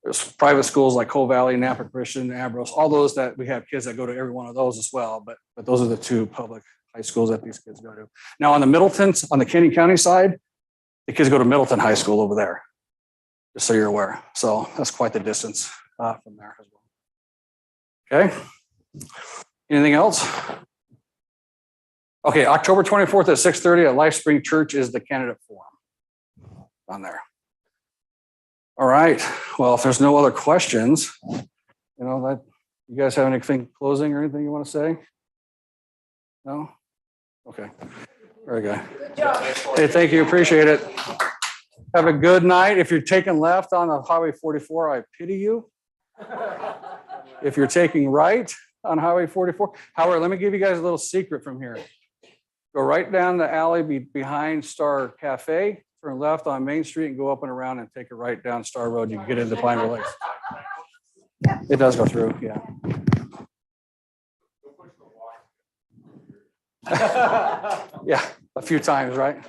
There's private schools like Cole Valley, Napa Christian, Ambrose, all those that we have kids that go to every one of those as well. But those are the two public high schools that these kids go to. Now on the Middletons, on the Kenny County side, the kids go to Middleton High School over there. Just so you're aware. So that's quite the distance from there as well. Okay. Anything else? Okay, October 24th at 6:30 at Life Spring Church is the candidate forum on there. All right. Well, if there's no other questions, that you guys have anything closing or anything you want to say? No? Okay. Very good. Hey, thank you. Appreciate it. Have a good night. If you're taking left on the Highway 44, I pity you. If you're taking right on Highway 44, Howard, let me give you guys a little secret from here. Go right down the alley behind Star Cafe, turn left on Main Street and go up and around and take a right down Star Road. You can get into Pineville Lakes. It does go through, yeah. Yeah, a few times, right?